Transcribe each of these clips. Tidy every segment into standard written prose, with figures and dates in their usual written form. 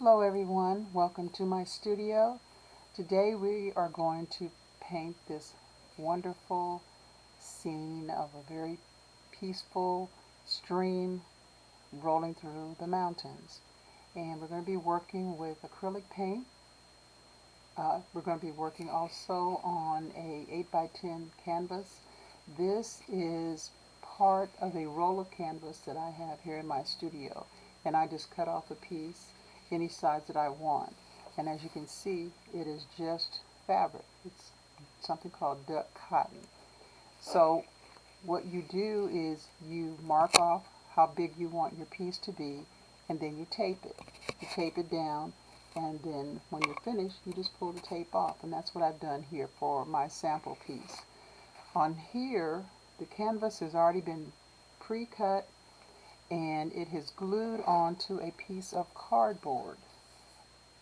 Hello everyone, welcome to my studio. Today we are going to paint this wonderful scene of a very peaceful stream rolling through the mountains. And we're going to be working with acrylic paint. We're going to be working also on a 8x10 canvas. This is part of a roll of canvas that I have here in my studio, and I just cut off a piece any size that I want. And as you can see, it is just fabric. It's something called duck cotton. So what you do is you mark off how big you want your piece to be, and then you tape it. You tape it down, and then when you're finished, you just pull the tape off. And that's what I've done here for my sample piece. On here, the canvas has already been pre-cut, and it is glued onto a piece of cardboard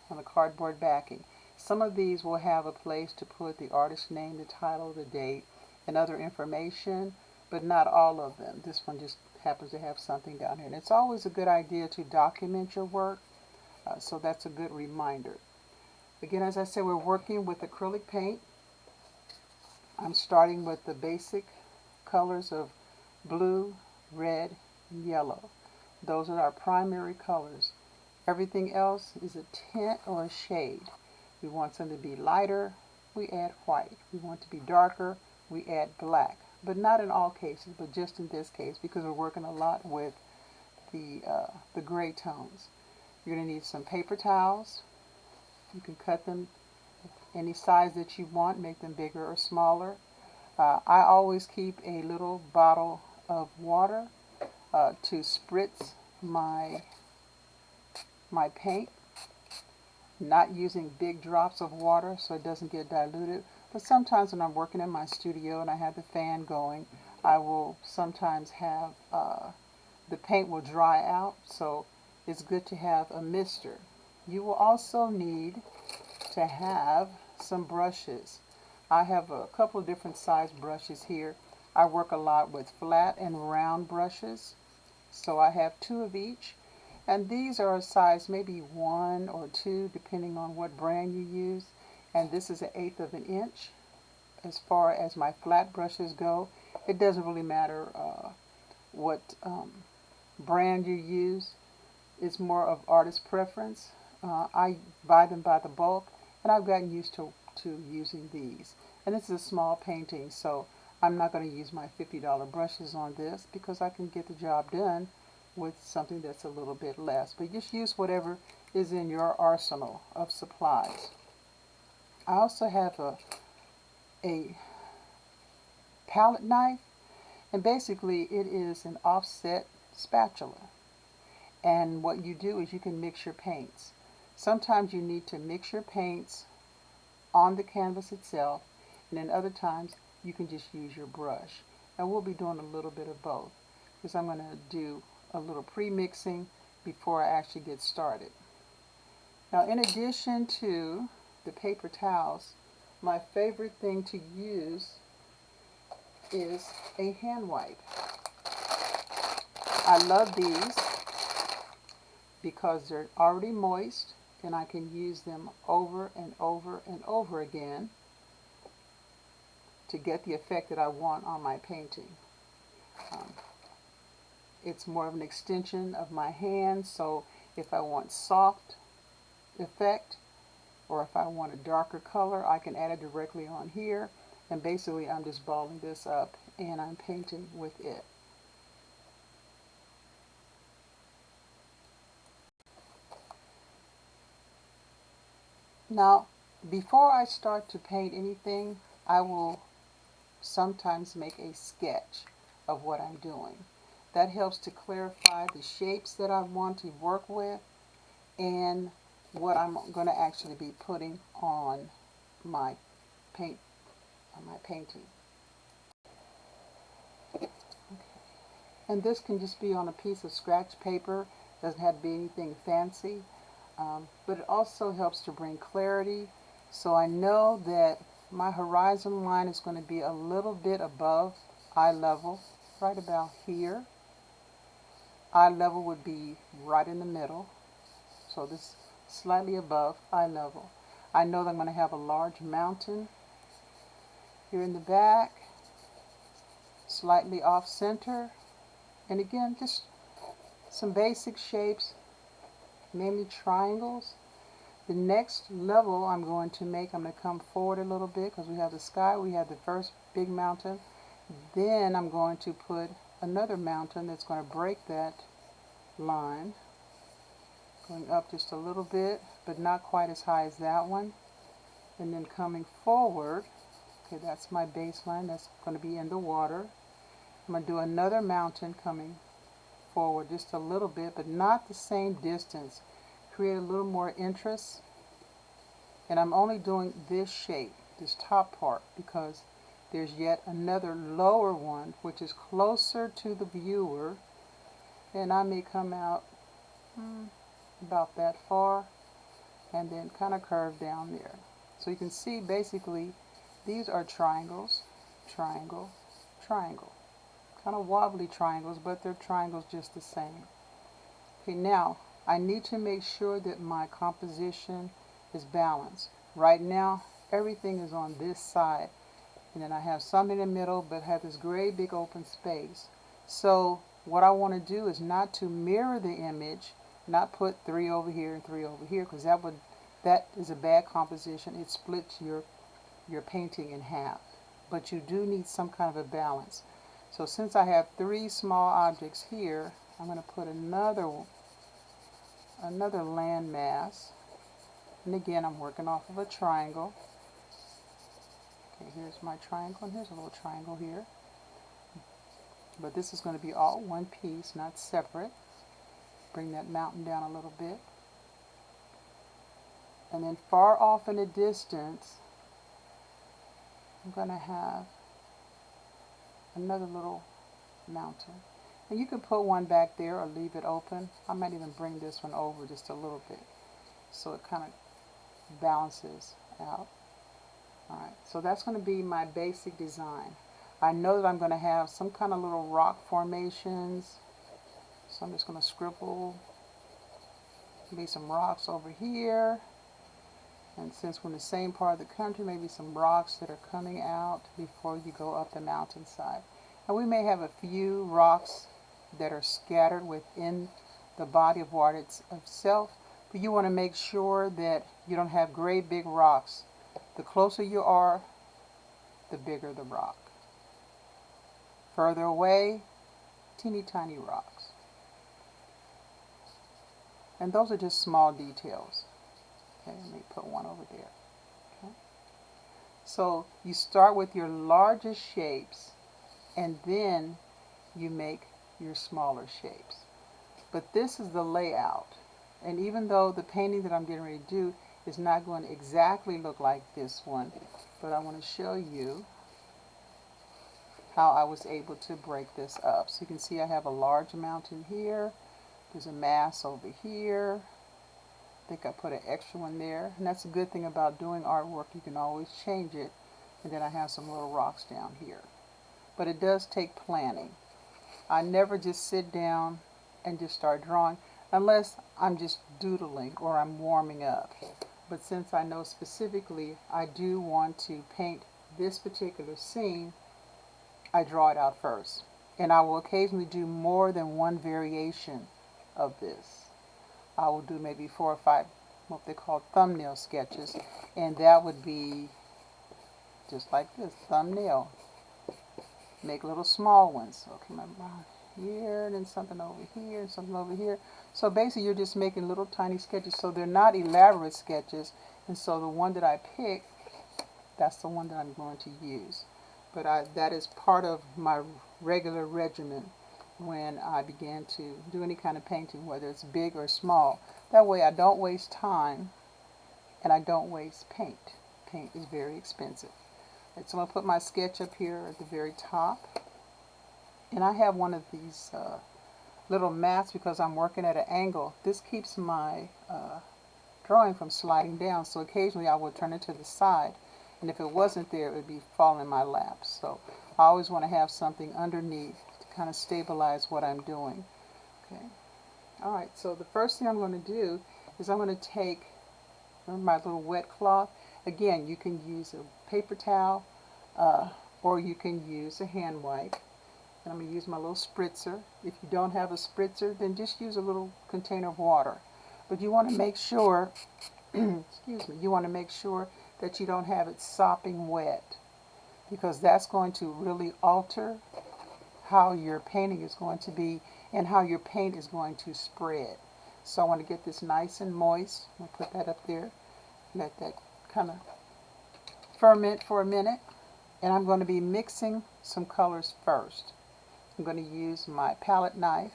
on a cardboard backing. Some of these will have a place to put the artist's name, the title, the date, and other information, but not all of them. This one just happens to have something down here. And it's always a good idea to document your work, so that's a good reminder. Again, as I said, we're working with acrylic paint. I'm starting with the basic colors of blue, red, and yellow. Those are our primary colors. Everything else is a tint or a shade. We want something to be lighter, we add white. We want to be darker, we add black. But not in all cases, but just in this case, because we're working a lot with the gray tones. You're going to need some paper towels. You can cut them any size that you want, make them bigger or smaller. I always keep a little bottle of water to spritz my paint, not using big drops of water so it doesn't get diluted. But sometimes when I'm working in my studio and I have the fan going, I will sometimes have the paint will dry out, so it's good to have a mister. You will also need to have some brushes. I have a couple of different size brushes here. I work a lot with flat and round brushes, so I have two of each. And these are a size maybe 1 or 2 depending on what brand you use. And this is 1/8 of an inch. As far as my flat brushes go, it doesn't really matter what brand you use. It's more of artist preference. I buy them by the bulk, and I've gotten used to using these. And this is a small painting, so I'm not going to use my $50 brushes on this because I can get the job done with something that's a little bit less. But just use whatever is in your arsenal of supplies. I also have a palette knife, and basically it is an offset spatula. And what you do is you can mix your paints. Sometimes you need to mix your paints on the canvas itself, and then other times you can just use your brush. And we'll be doing a little bit of both, because I'm going to do a little pre-mixing before I actually get started. Now, in addition to the paper towels, my favorite thing to use is a hand wipe. I love these because they're already moist and I can use them over and over and over again to get the effect that I want on my painting. It's more of an extension of my hand, so if I want soft effect or if I want a darker color, I can add it directly on here, and basically I'm just balling this up and I'm painting with it. Now, before I start to paint anything, I will sometimes make a sketch of what I'm doing. That helps to clarify the shapes that I want to work with and what I'm going to actually be putting on my painting. Okay. And this can just be on a piece of scratch paper. Doesn't have to be anything fancy. But it also helps to bring clarity. So I know that my horizon line is going to be a little bit above eye level, right about here. Eye level would be right in the middle. So this slightly above eye level. I know that I'm going to have a large mountain here in the back, slightly off center, and again just some basic shapes, mainly triangles. The next level I'm going to make, I'm going to come forward a little bit because we have the sky, we have the first big mountain. Then I'm going to put another mountain that's going to break that line, going up just a little bit, but not quite as high as that one. And then coming forward, okay, that's my baseline, that's going to be in the water. I'm going to do another mountain coming forward just a little bit, but not the same distance. Create a little more interest. And I'm only doing this shape, this top part, because there's yet another lower one which is closer to the viewer, and I may come out about that far and then kind of curve down there. So you can see basically these are triangles, triangle, triangle. Kind of wobbly triangles, but they're triangles just the same. Okay, now I need to make sure that my composition is balanced. Right now everything is on this side, and then I have some in the middle, but have this great big open space. So what I want to do is not to mirror the image, not put 3 over here and 3 over here, because that is a bad composition. It splits your painting in half. But you do need some kind of a balance. So since I have 3 small objects here, I'm going to put another landmass. And again, I'm working off of a triangle. Okay, here's my triangle, and here's a little triangle here. But this is going to be all one piece, not separate. Bring that mountain down a little bit. And then far off in the distance, I'm going to have another little mountain. And you can put one back there or leave it open. I might even bring this one over just a little bit, so it kind of balances out. Alright, so that's going to be my basic design. I know that I'm going to have some kind of little rock formations, so I'm just going to scribble maybe some rocks over here. And since we're in the same part of the country, maybe some rocks that are coming out before you go up the mountainside. And we may have a few rocks that are scattered within the body of water itself, but you want to make sure that you don't have great big rocks. The closer you are, the bigger the rock. Further away, teeny tiny rocks. And those are just small details. Okay, let me put one over there. Okay. So you start with your largest shapes, and then you make your smaller shapes. But this is the layout. And even though the painting that I'm getting ready to do is not going to exactly look like this one, but I want to show you how I was able to break this up. So you can see I have a large mountain here. There's a mass over here. I think I put an extra one there. And that's a good thing about doing artwork. You can always change it. And then I have some little rocks down here. But it does take planning. I never just sit down and just start drawing unless I'm just doodling or I'm warming up. But since I know specifically I do want to paint this particular scene, I draw it out first. And I will occasionally do more than one variation of this. I will do maybe 4 or 5 what they call thumbnail sketches, and that would be just like this, thumbnail. Make little small ones. So come around here, and then something over here, and something over here. So basically you're just making little tiny sketches, so they're not elaborate sketches, and so the one that I pick, that's the one that I'm going to use. But that is part of my regular regimen when I began to do any kind of painting, whether it's big or small. That way I don't waste time and I don't waste paint. Paint is very expensive. Right, so I'm going to put my sketch up here at the very top. And I have one of these little mats because I'm working at an angle. This keeps my drawing from sliding down, so occasionally I will turn it to the side. And if it wasn't there, it would be falling in my lap. So I always want to have something underneath to kind of stabilize what I'm doing. Okay. Alright, so the first thing I'm going to do is I'm going to take my little wet cloth. Again, you can use a paper towel or you can use a hand wipe. And I'm going to use my little spritzer. If you don't have a spritzer, then just use a little container of water. But you want to make sure, excuse me, you want to make sure that you don't have it sopping wet, because that's going to really alter how your painting is going to be and how your paint is going to spread. So I want to get this nice and moist. I'm going to put that up there. Let that kind of ferment for a minute. And I'm going to be mixing some colors first. I'm going to use my palette knife,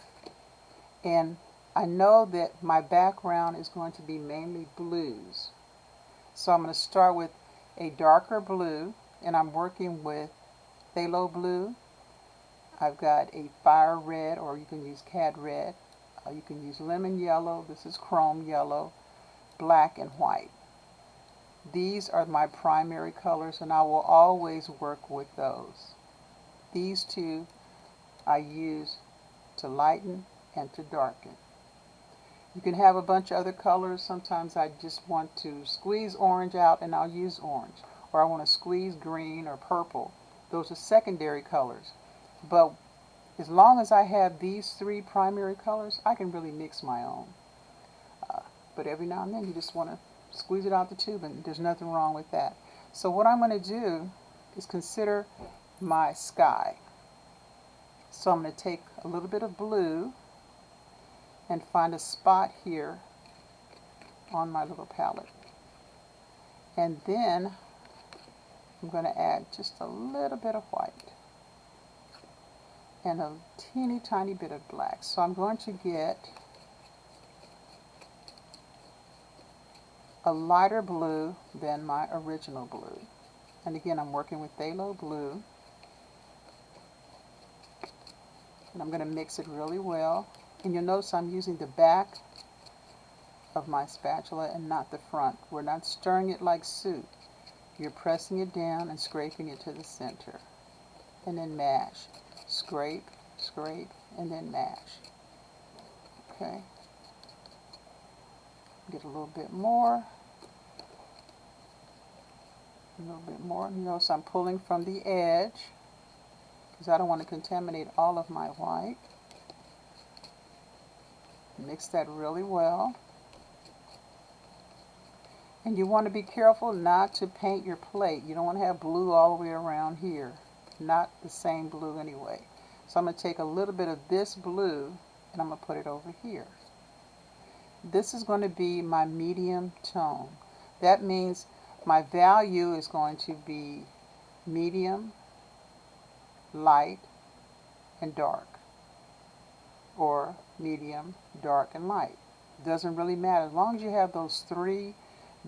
and I know that my background is going to be mainly blues. So I'm going to start with a darker blue, and I'm working with phthalo blue. I've got a fire red, or you can use cad red. You can use lemon yellow. This is chrome yellow, black, and white. These are my primary colors, and I will always work with those. These two I use to lighten and to darken. You can have a bunch of other colors. Sometimes I just want to squeeze orange out and I'll use orange. Or I want to squeeze green or purple. Those are secondary colors. But as long as I have these three primary colors, I can really mix my own. But every now and then you just want to squeeze it out the tube, and there's nothing wrong with that. So what I'm going to do is consider my sky. So I'm going to take a little bit of blue and find a spot here on my little palette. And then I'm going to add just a little bit of white and a teeny tiny bit of black. So I'm going to get a lighter blue than my original blue. And again, I'm working with phthalo blue. And I'm going to mix it really well. And you'll notice I'm using the back of my spatula and not the front. We're not stirring it like soup. You're pressing it down and scraping it to the center. And then mash. Scrape, scrape, and then mash. Okay. Get a little bit more. A little bit more. You notice I'm pulling from the edge, because I don't want to contaminate all of my white. Mix that really well. And you want to be careful not to paint your plate. You don't want to have blue all the way around here. Not the same blue anyway. So I'm going to take a little bit of this blue and I'm going to put it over here. This is going to be my medium tone. That means my value is going to be medium, light, and dark, or medium, dark, and light. Doesn't really matter. As long as you have those three,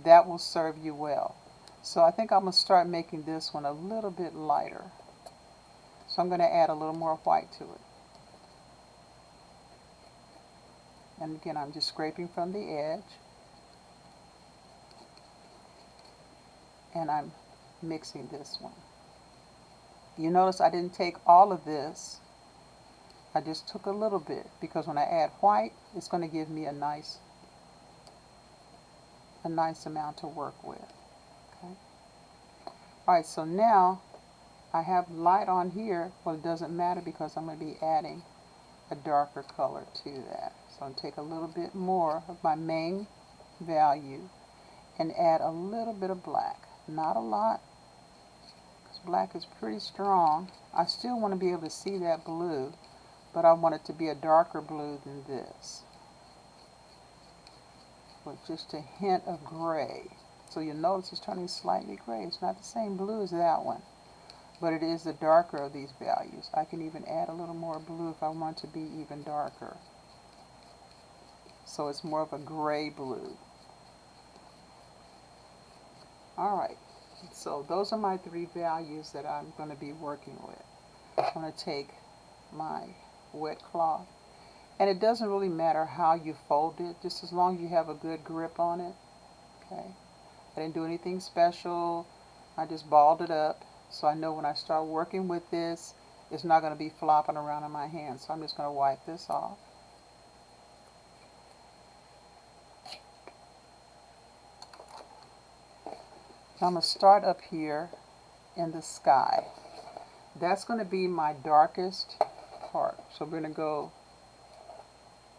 that will serve you well. So I think I'm going to start making this one a little bit lighter. So I'm going to add a little more white to it. And again, I'm just scraping from the edge. And I'm mixing this one. You notice I didn't take all of this. I just took a little bit, because when I add white, it's going to give me a nice amount to work with. Okay. Alright, so now I have light on here. Well, it doesn't matter because I'm going to be adding a darker color to that. So I'm going to take a little bit more of my main value and add a little bit of black. Not a lot, because black is pretty strong. I still want to be able to see that blue, but I want it to be a darker blue than this, with just a hint of gray. So you'll notice it's turning slightly gray. It's not the same blue as that one, but it is the darker of these values. I can even add a little more blue if I want to be even darker. So it's more of a gray blue. Alright, so those are my three values that I'm going to be working with. I'm going to take my wet cloth, and it doesn't really matter how you fold it, just as long as you have a good grip on it. Okay, I didn't do anything special. I just balled it up, so I know when I start working with this, it's not going to be flopping around in my hand. So I'm just going to wipe this off. I'm going to start up here in the sky. That's going to be my darkest part. So we're going to go,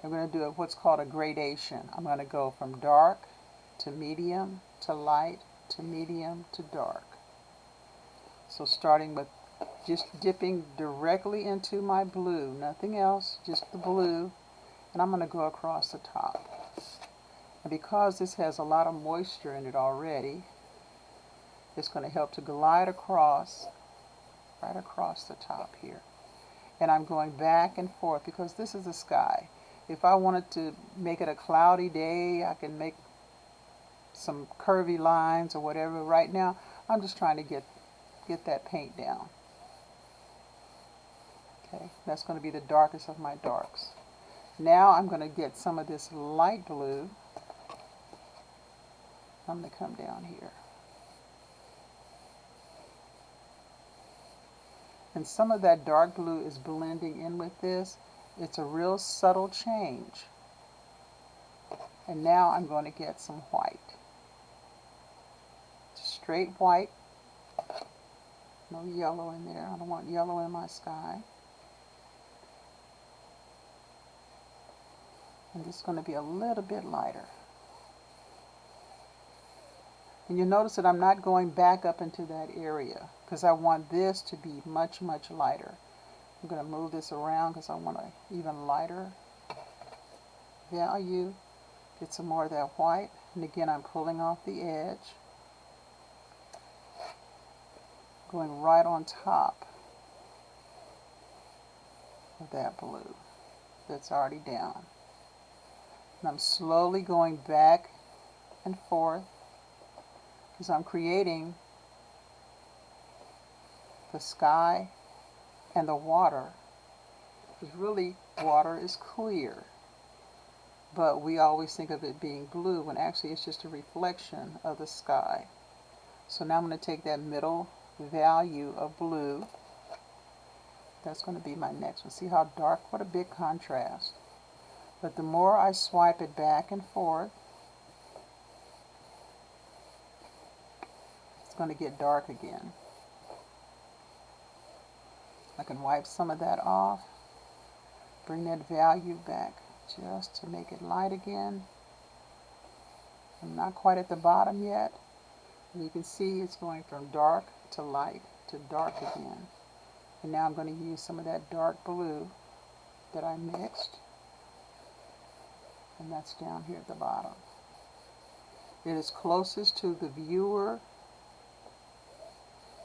I'm going to do what's called a gradation. I'm going to go from dark to medium to light to medium to dark. So starting with just dipping directly into my blue, nothing else, just the blue, and I'm going to go across the top. And because this has a lot of moisture in it already, it's going to help to glide across, right across the top here. And I'm going back and forth because this is the sky. If I wanted to make it a cloudy day, I can make some curvy lines or whatever. Right now, I'm just trying to get that paint down. Okay, that's going to be the darkest of my darks. Now I'm going to get some of this light blue. I'm going to come down here. And some of that dark blue is blending in with this. It's a real subtle change. And now I'm going to get some white. Straight white. No yellow in there. I don't want yellow in my sky. And this is going to be a little bit lighter. And you'll notice that I'm not going back up into that area because I want this to be much, much lighter. I'm going to move this around because I want an even lighter value. Get some more of that white. And again, I'm pulling off the edge. Going right on top of that blue that's already down. And I'm slowly going back and forth because I'm creating the sky and the water. Because really, water is clear. But we always think of it being blue when actually it's just a reflection of the sky. So now I'm going to take that middle value of blue. That's going to be my next one. See how dark? What a big contrast. But the more I swipe it back and forth, it's going to get dark again. I can wipe some of that off. Bring that value back just to make it light again. I'm not quite at the bottom yet. And you can see it's going from dark to light to dark again. And now I'm going to use some of that dark blue that I mixed. And that's down here at the bottom. It is closest to the viewer.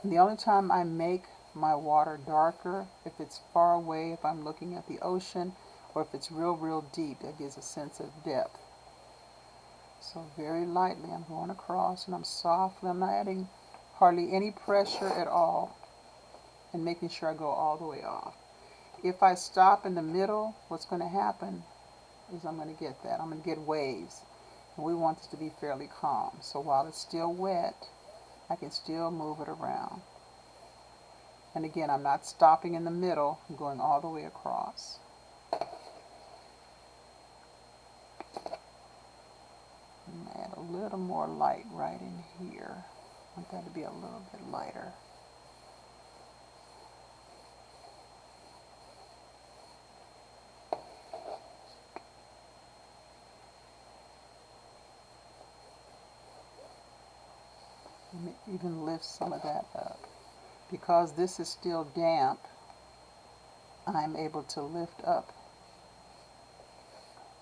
And the only time I make my water darker, if it's far away, if I'm looking at the ocean, or if it's real, real deep, that gives a sense of depth. So very lightly I'm going across and I'm softly, I'm not adding hardly any pressure at all and making sure I go all the way off. If I stop in the middle, what's going to happen is I'm going to get that. I'm going to get waves. And we want this to be fairly calm. So while it's still wet, I can still move it around. And again, I'm not stopping in the middle. I'm going all the way across. And add a little more light right in here. I want that to be a little bit lighter. Even lift some of that up. Because this is still damp, I'm able to lift up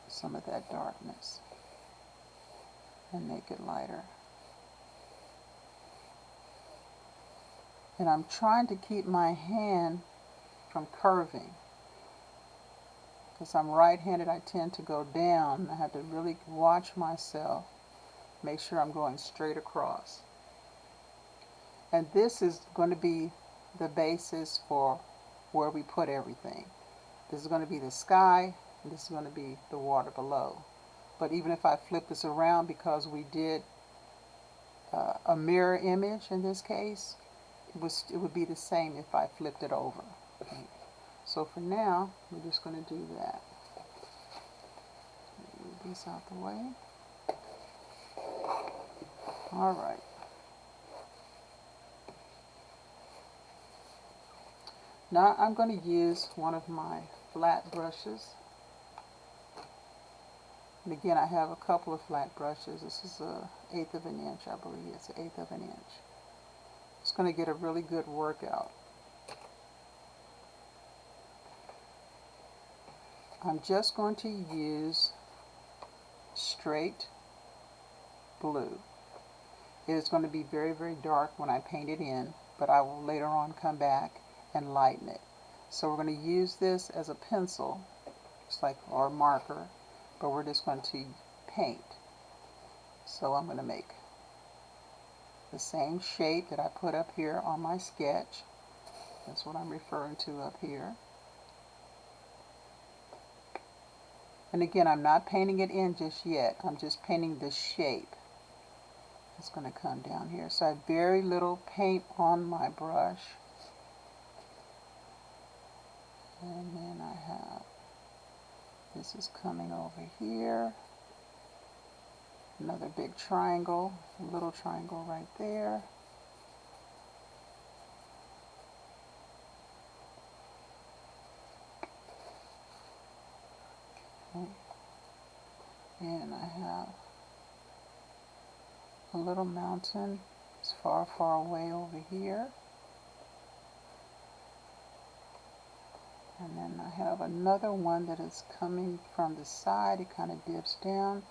some of that darkness and make it lighter. And I'm trying to keep my hand from curving. Because I'm right-handed, I tend to go down. I have to really watch myself, make sure I'm going straight across. And this is going to be the basis for where we put everything. This is going to be the sky, and this is going to be the water below. But even if I flip this around, because we did a mirror image in this case, it would be the same if I flipped it over. Okay. So for now, we're just going to do that. Move this out the way. All right. Now I'm going to use one of my flat brushes. And again, I have a couple of flat brushes. This is an 1/8 of an inch, I believe. It's an 1/8 of an inch. It's going to get a really good workout. I'm just going to use straight blue. It is going to be very, very dark when I paint it in, but I will later on come back and lighten it. So we're going to use this as a pencil, just like, or a marker, but we're just going to paint. So I'm going to make the same shape that I put up here on my sketch. That's what I'm referring to up here. And again, I'm not painting it in just yet. I'm just painting the shape. It's going to come down here. So I have very little paint on my brush. And then I have, this is coming over here. Another big triangle, a little triangle right there. Okay. And I have a little mountain. It's far, far away over here. And then I have another one that is coming from the side. It kind of dips down.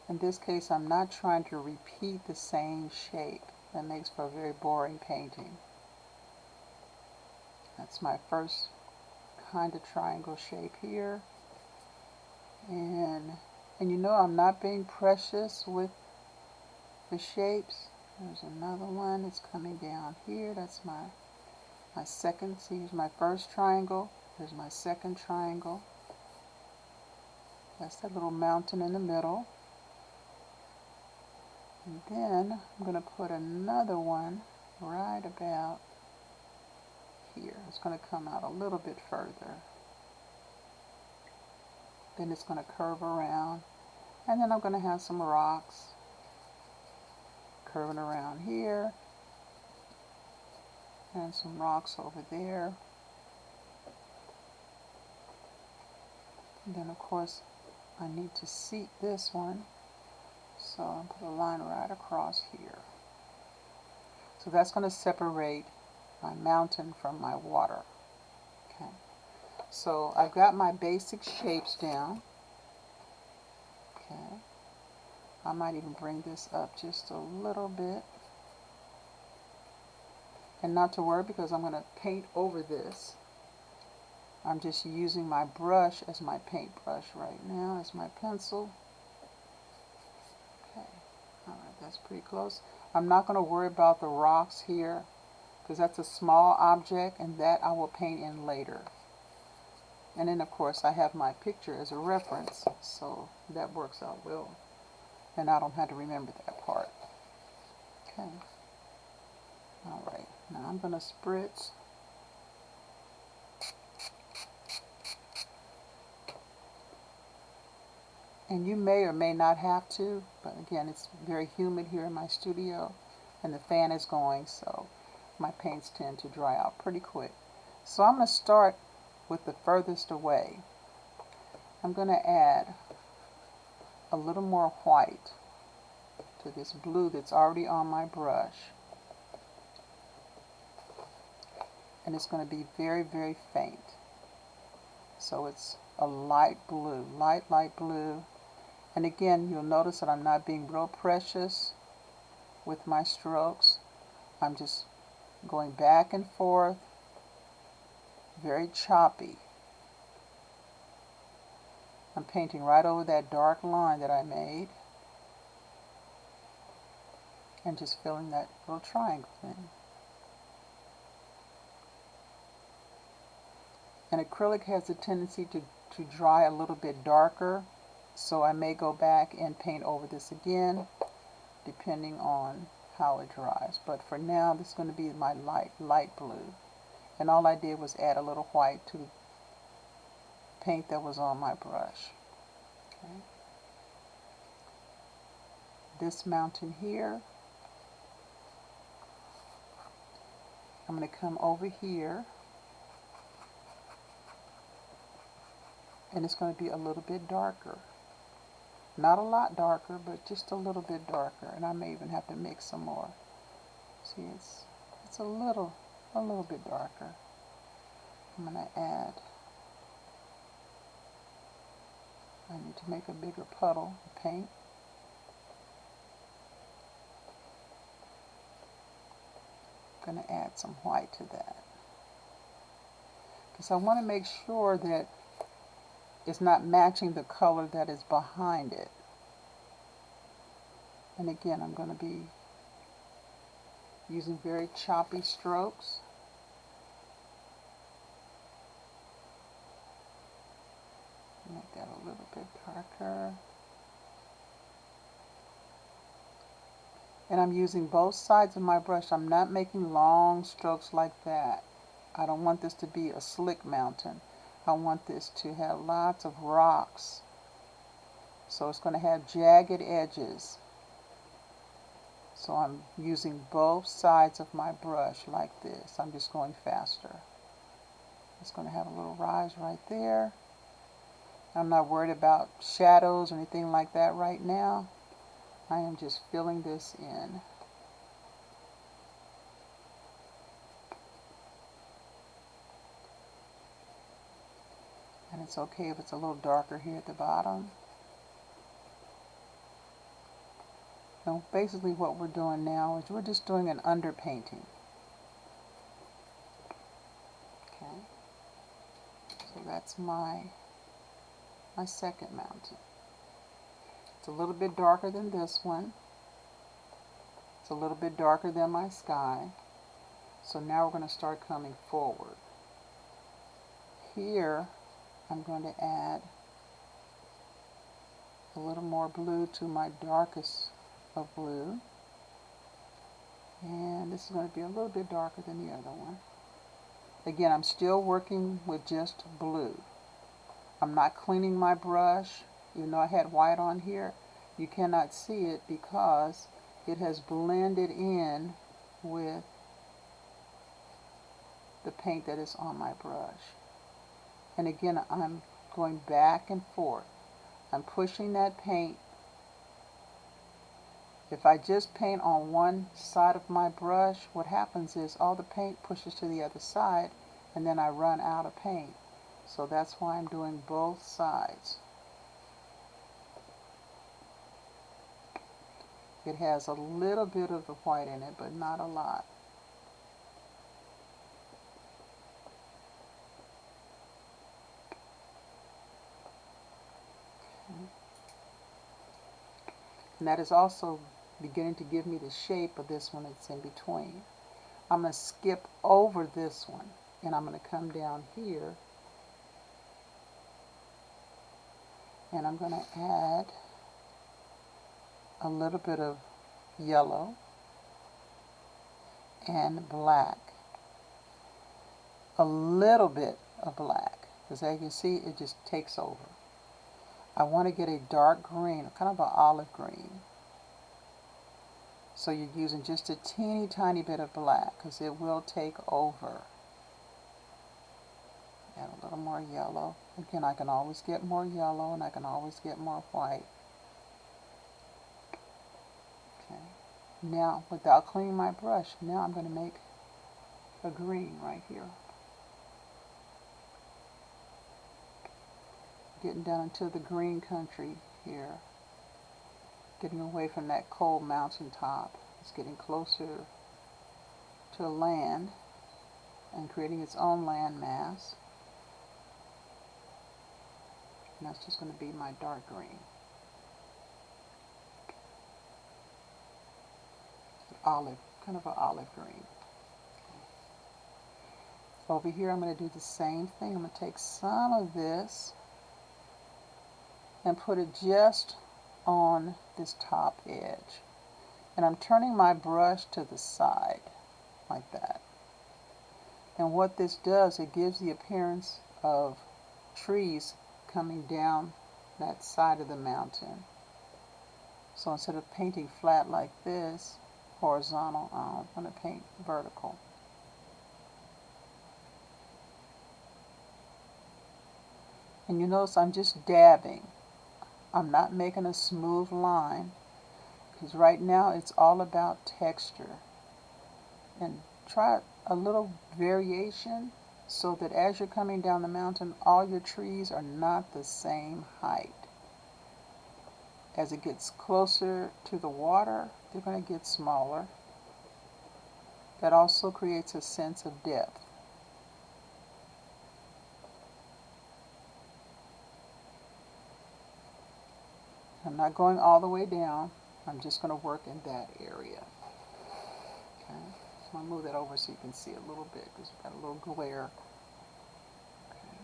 In this case, I'm not trying to repeat the same shape. That makes for a very boring painting. That's my first kind of triangle shape here. And you know, I'm not being precious with the shapes. There's another one that's coming down here. That's my second. See, here's my first triangle. Here's my second triangle. That's that little mountain in the middle. And then I'm going to put another one right about here. It's going to come out a little bit further. Then it's going to curve around. And then I'm going to have some rocks curving around here. And some rocks over there. And then of course I need to seat this one. So I'll put a line right across here. So that's going to separate my mountain from my water. Okay. So I've got my basic shapes down. Okay. I might even bring this up just a little bit. And not to worry, because I'm going to paint over this. I'm just using my brush as my paintbrush right now, as my pencil. Okay. Alright, that's pretty close. I'm not going to worry about the rocks here, because that's a small object, and that I will paint in later. And then of course I have my picture as a reference, so that works out well. And I don't have to remember that part. Okay. Alright, now I'm going to spritz. And you may or may not have to, but again, it's very humid here in my studio, and the fan is going, so my paints tend to dry out pretty quick. So I'm going to start with the furthest away. I'm going to add a little more white to this blue that's already on my brush. And it's going to be very, very faint. So it's a light blue, light blue. And again, you'll notice that I'm not being real precious with my strokes. I'm just going back and forth, very choppy. I'm painting right over that dark line that I made, and just filling that little triangle in. And acrylic has a tendency to dry a little bit darker, so I may go back and paint over this again, depending on how it dries. But for now, this is going to be my light blue. And all I did was add a little white to the paint that was on my brush. Okay. This mountain here, I'm going to come over here, and it's going to be a little bit darker. Not a lot darker, but just a little bit darker. And I may even have to mix some more. See, it's a little bit darker. I'm going to add. I need to make a bigger puddle of paint. I'm going to add some white to that, because I want to make sure that it's not matching the color that is behind it. And again, I'm going to be using very choppy strokes. Make that a little bit darker. And I'm using both sides of my brush. I'm not making long strokes like that. I don't want this to be a slick mountain. I want this to have lots of rocks. So it's going to have jagged edges. So I'm using both sides of my brush like this. I'm just going faster. It's going to have a little rise right there. I'm not worried about shadows or anything like that right now. I am just filling this in. And it's okay if it's a little darker here at the bottom. Now basically what we're doing now is we're just doing an underpainting. Okay. So that's my second mountain. It's a little bit darker than this one. It's a little bit darker than my sky. So now we're going to start coming forward. Here I'm going to add a little more blue to my darkest of blue. And this is going to be a little bit darker than the other one. Again, I'm still working with just blue. I'm not cleaning my brush. Even though I had white on here, you cannot see it because it has blended in with the paint that is on my brush. And again, I'm going back and forth. I'm pushing that paint. If I just paint on one side of my brush, what happens is all the paint pushes to the other side, and then I run out of paint. So that's why I'm doing both sides. It has a little bit of the white in it, but not a lot. Okay. And that is also beginning to give me the shape of this one that's in between. I'm going to skip over this one, and I'm going to come down here, and I'm going to add a little bit of yellow and black. A little bit of black, because as you can see, it just takes over. I want to get a dark green, kind of an olive green. So you're using just a teeny tiny bit of black, because it will take over. Add a little more yellow. Again, I can always get more yellow, and I can always get more white. Okay. Now, without cleaning my brush, now I'm going to make a green right here. Getting down into the green country here. Getting away from that cold mountain top. It's getting closer to land and creating its own land mass. And that's just going to be my dark green. Olive, kind of an olive green. Over here I'm going to do the same thing. I'm going to take some of this and put it just on this top edge. And I'm turning my brush to the side like that. And what this does, it gives the appearance of trees coming down that side of the mountain. So instead of painting flat like this, horizontal, I'm going to paint vertical. And you notice I'm just dabbing. I'm not making a smooth line because right now it's all about texture. And try a little variation so that as you're coming down the mountain, all your trees are not the same height. As it gets closer to the water, they're going to get smaller. That also creates a sense of depth. I'm not going all the way down. I'm just going to work in that area. Okay. So I'll move that over so you can see a little bit because we've got a little glare. Okay.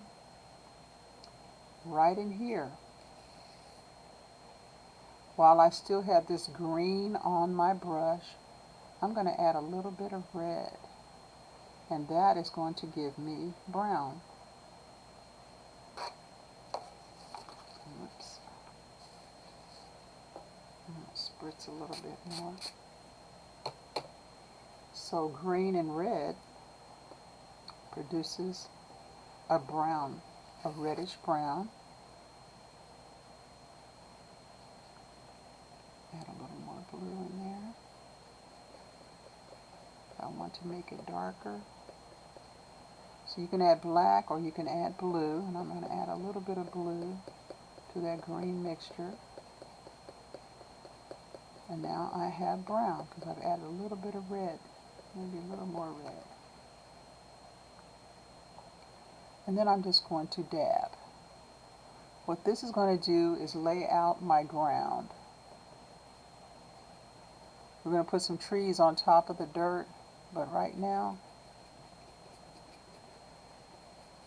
Right in here, while I still have this green on my brush, I'm going to add a little bit of red. And that is going to give me brown. Oops. I'm going to spritz a little bit more. So green and red produces a brown, a reddish brown. Add a little more blue in there. If I want to make it darker. So you can add black or you can add blue, and I'm going to add a little bit of blue to that green mixture. And now I have brown because I've added a little bit of red, maybe a little more red. And then I'm just going to dab. What this is going to do is lay out my ground. We're going to put some trees on top of the dirt, but right now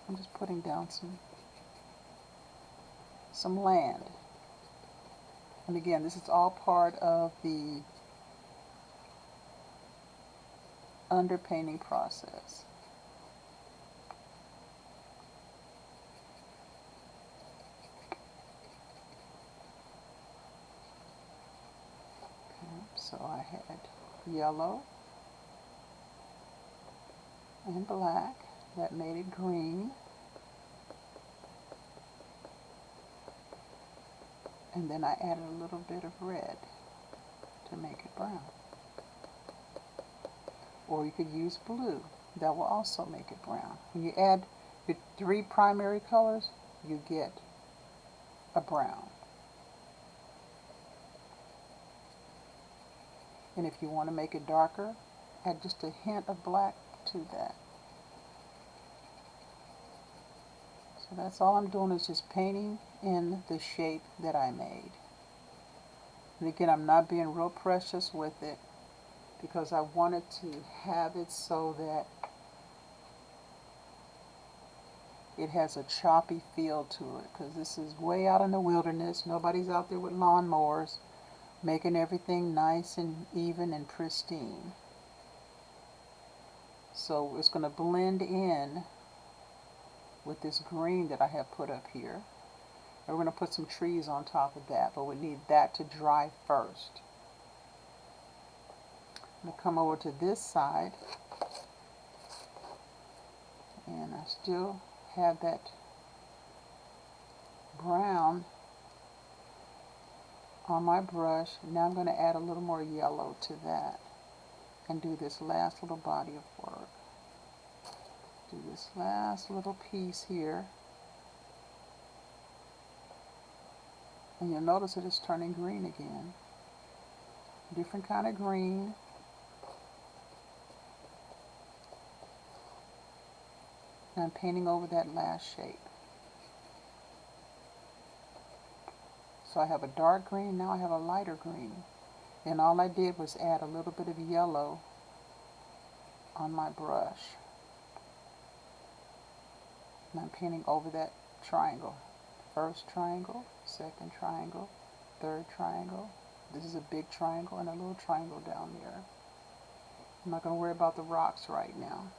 I'm just putting down some land. And again, this is all part of the underpainting process. Okay, so I had yellow and black. That made it green. And then I added a little bit of red to make it brown. Or you could use blue. That will also make it brown. When you add your three primary colors, you get a brown. And if you want to make it darker, add just a hint of black to that. So that's all I'm doing is just painting in the shape that I made. And again, I'm not being real precious with it because I wanted to have it so that it has a choppy feel to it, because this is way out in the wilderness. Nobody's out there with lawnmowers making everything nice and even and pristine. So it's going to blend in with this green that I have put up here. And we're going to put some trees on top of that, but we need that to dry first. I'm going to come over to this side, and I still have that brown on my brush. Now I'm going to add a little more yellow to that and do this last little body of work. Do this last little piece here. And you'll notice that it's turning green again. Different kind of green. And I'm painting over that last shape. So I have a dark green, now I have a lighter green. And all I did was add a little bit of yellow on my brush. And I'm painting over that triangle. First triangle, second triangle, third triangle. This is a big triangle and a little triangle down there. I'm not going to worry about the rocks right now.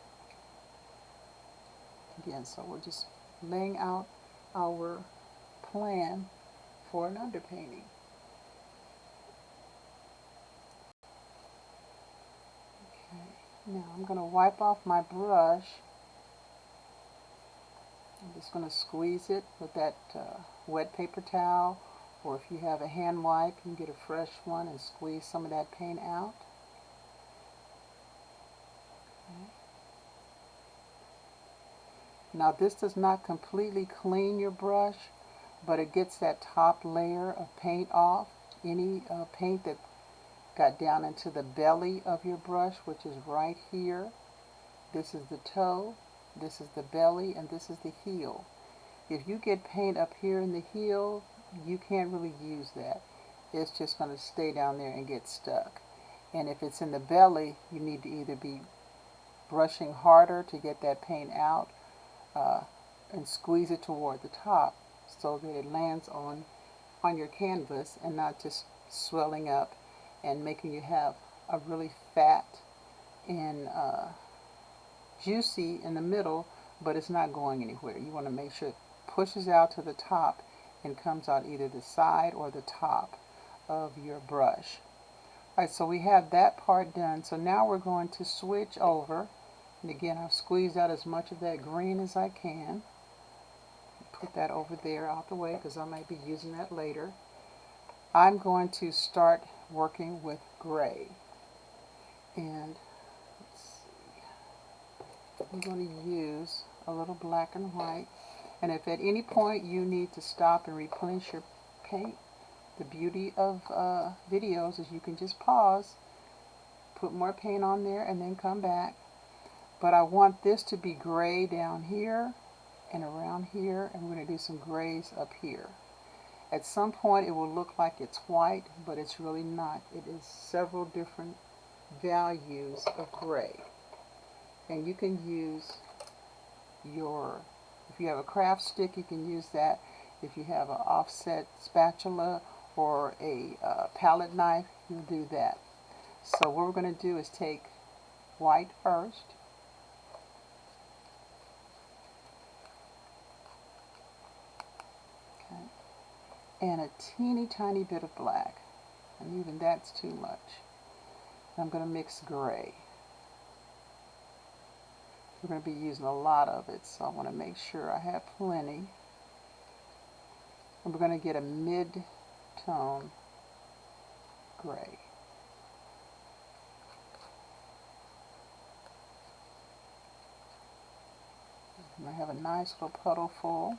Again, so we're just laying out our plan for an underpainting. Okay, now I'm going to wipe off my brush I'm just going to squeeze it with that wet paper towel, or if you have a hand wipe, you can get a fresh one and squeeze some of that paint out. Okay. Now this does not completely clean your brush, but it gets that top layer of paint off. Any paint that got down into the belly of your brush, which is right here. This is the toe, this is the belly, and this is the heel. If you get paint up here in the heel, you can't really use that. It's just going to stay down there and get stuck. And if it's in the belly, you need to either be brushing harder to get that paint out and squeeze it toward the top so that it lands on your canvas and not just swelling up and making you have a really fat and juicy in the middle, but it's not going anywhere. You want to make sure it pushes out to the top and comes out either the side or the top of your brush. Alright, so we have that part done. So now we're going to switch over. And again, I've squeezed out as much of that green as I can. Put that over there out the way because I might be using that later. I'm going to start working with gray. And let's see. I'm going to use a little black and white. And if at any point you need to stop and replenish your paint, the beauty of videos is you can just pause, put more paint on there, and then come back. But I want this to be gray down here and around here, and we're going to do some grays up here. At some point it will look like it's white, but it's really not. It is several different values of gray. And you can use if you have a craft stick, you can use that. If you have an offset spatula or a palette knife, you'll do that. So what we're going to do is take white first. Okay. And a teeny tiny bit of black. And even that's too much. I'm going to mix gray. We're going to be using a lot of it, so I want to make sure I have plenty. And we're going to get a mid-tone gray. And I have a nice little puddle full.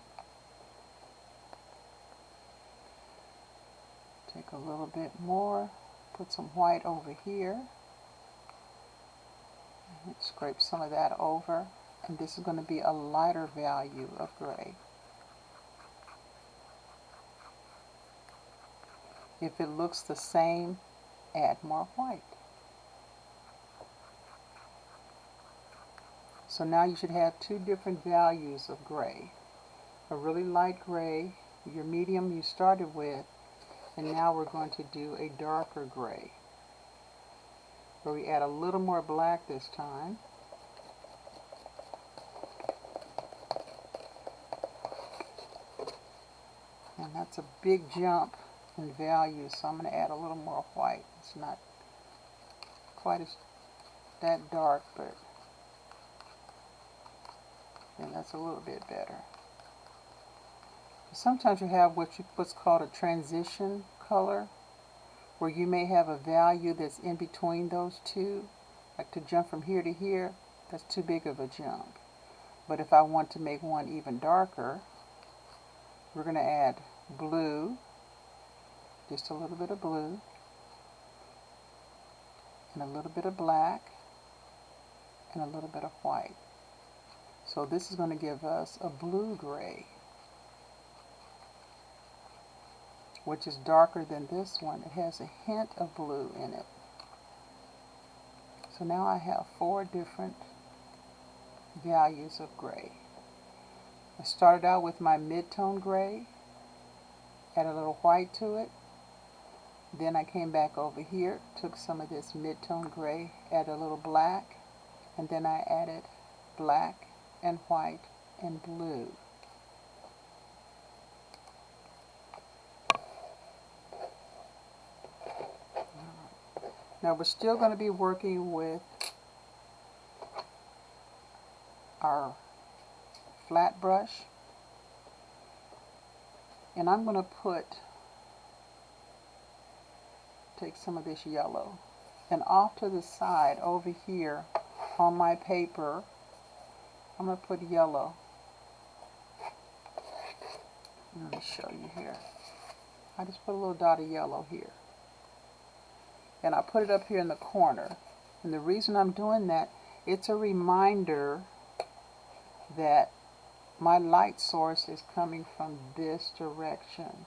Take a little bit more, put some white over here. Scrape some of that over, and this is going to be a lighter value of gray. If it looks the same, add more white. So now you should have two different values of gray. A really light gray, your medium you started with, and now we're going to do a darker gray, where we add a little more black this time. And that's a big jump in value, so I'm going to add a little more white. It's not quite as that dark, but yeah, that's a little bit better. Sometimes you have what's called a transition color, where you may have a value that's in between those two. Like to jump from here to here, that's too big of a jump. But if I want to make one even darker, we're going to add blue, just a little bit of blue, and a little bit of black, and a little bit of white. So this is going to give us a blue-gray, which is darker than this one. It has a hint of blue in it. So now I have 4 different values of gray. I started out with my mid-tone gray, add a little white to it. Then I came back over here, took some of this mid-tone gray, added a little black, and then I added black and white and blue. Now we're still going to be working with our flat brush. And I'm going to take some of this yellow, and off to the side over here on my paper, I'm going to put yellow. Let me show you here. I just put a little dot of yellow here. And I put it up here in the corner. And the reason I'm doing that, it's a reminder that my light source is coming from this direction.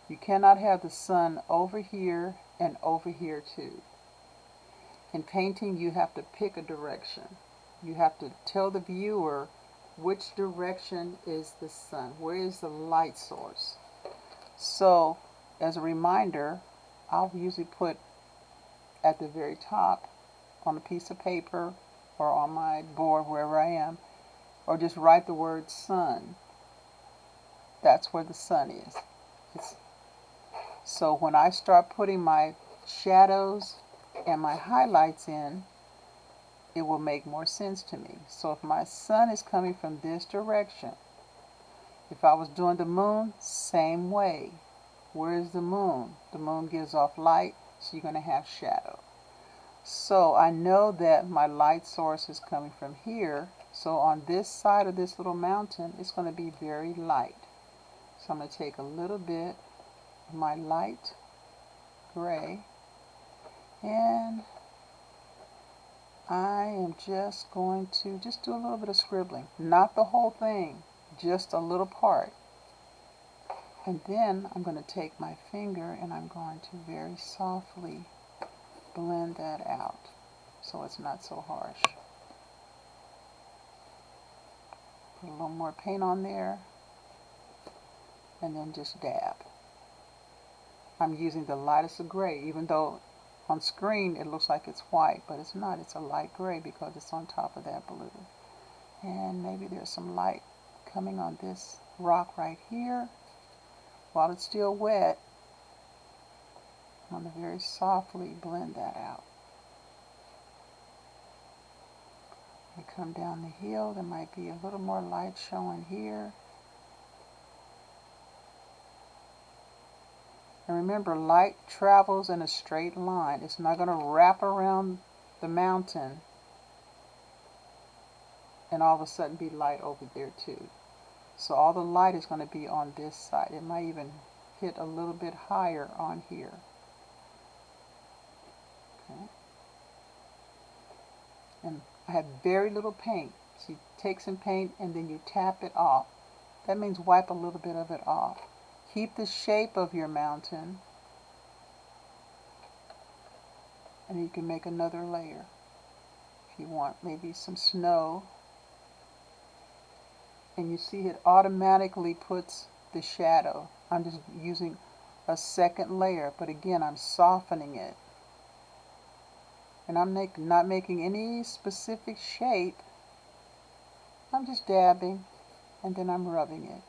You cannot have the sun over here and over here too. In painting, you have to pick a direction. You have to tell the viewer which direction is the sun, where is the light source. So, as a reminder, I'll usually put at the very top on a piece of paper or on my board, wherever I am, or just write the word sun. That's where the sun is. So when I start putting my shadows and my highlights in, it will make more sense to me. So if my sun is coming from this direction, if I was doing the moon, same way. Where is the moon? The moon gives off light, so you're going to have shadow. So I know that my light source is coming from here. So on this side of this little mountain, it's going to be very light. So I'm going to take a little bit of my light gray, and I am just going to just do a little bit of scribbling. Not the whole thing, just a little part. And then I'm going to take my finger and I'm going to very softly blend that out so it's not so harsh. Put a little more paint on there and then just dab. I'm using the lightest of gray, even though on screen it looks like it's white, but it's not. It's a light gray because it's on top of that blue. And maybe there's some light coming on this rock right here. While it's still wet, I'm going to very softly blend that out. I come down the hill, there might be a little more light showing here. And remember, light travels in a straight line. It's not going to wrap around the mountain and all of a sudden be light over there too. So all the light is going to be on this side. It might even hit a little bit higher on here. Okay. And I have very little paint. So you take some paint and then you tap it off. That means wipe a little bit of it off. Keep the shape of your mountain, and you can make another layer. If you want maybe some snow, and you see it automatically puts the shadow. I'm just using a second layer, but again I'm softening it. And I'm not making any specific shape. I'm just dabbing, and then I'm rubbing it.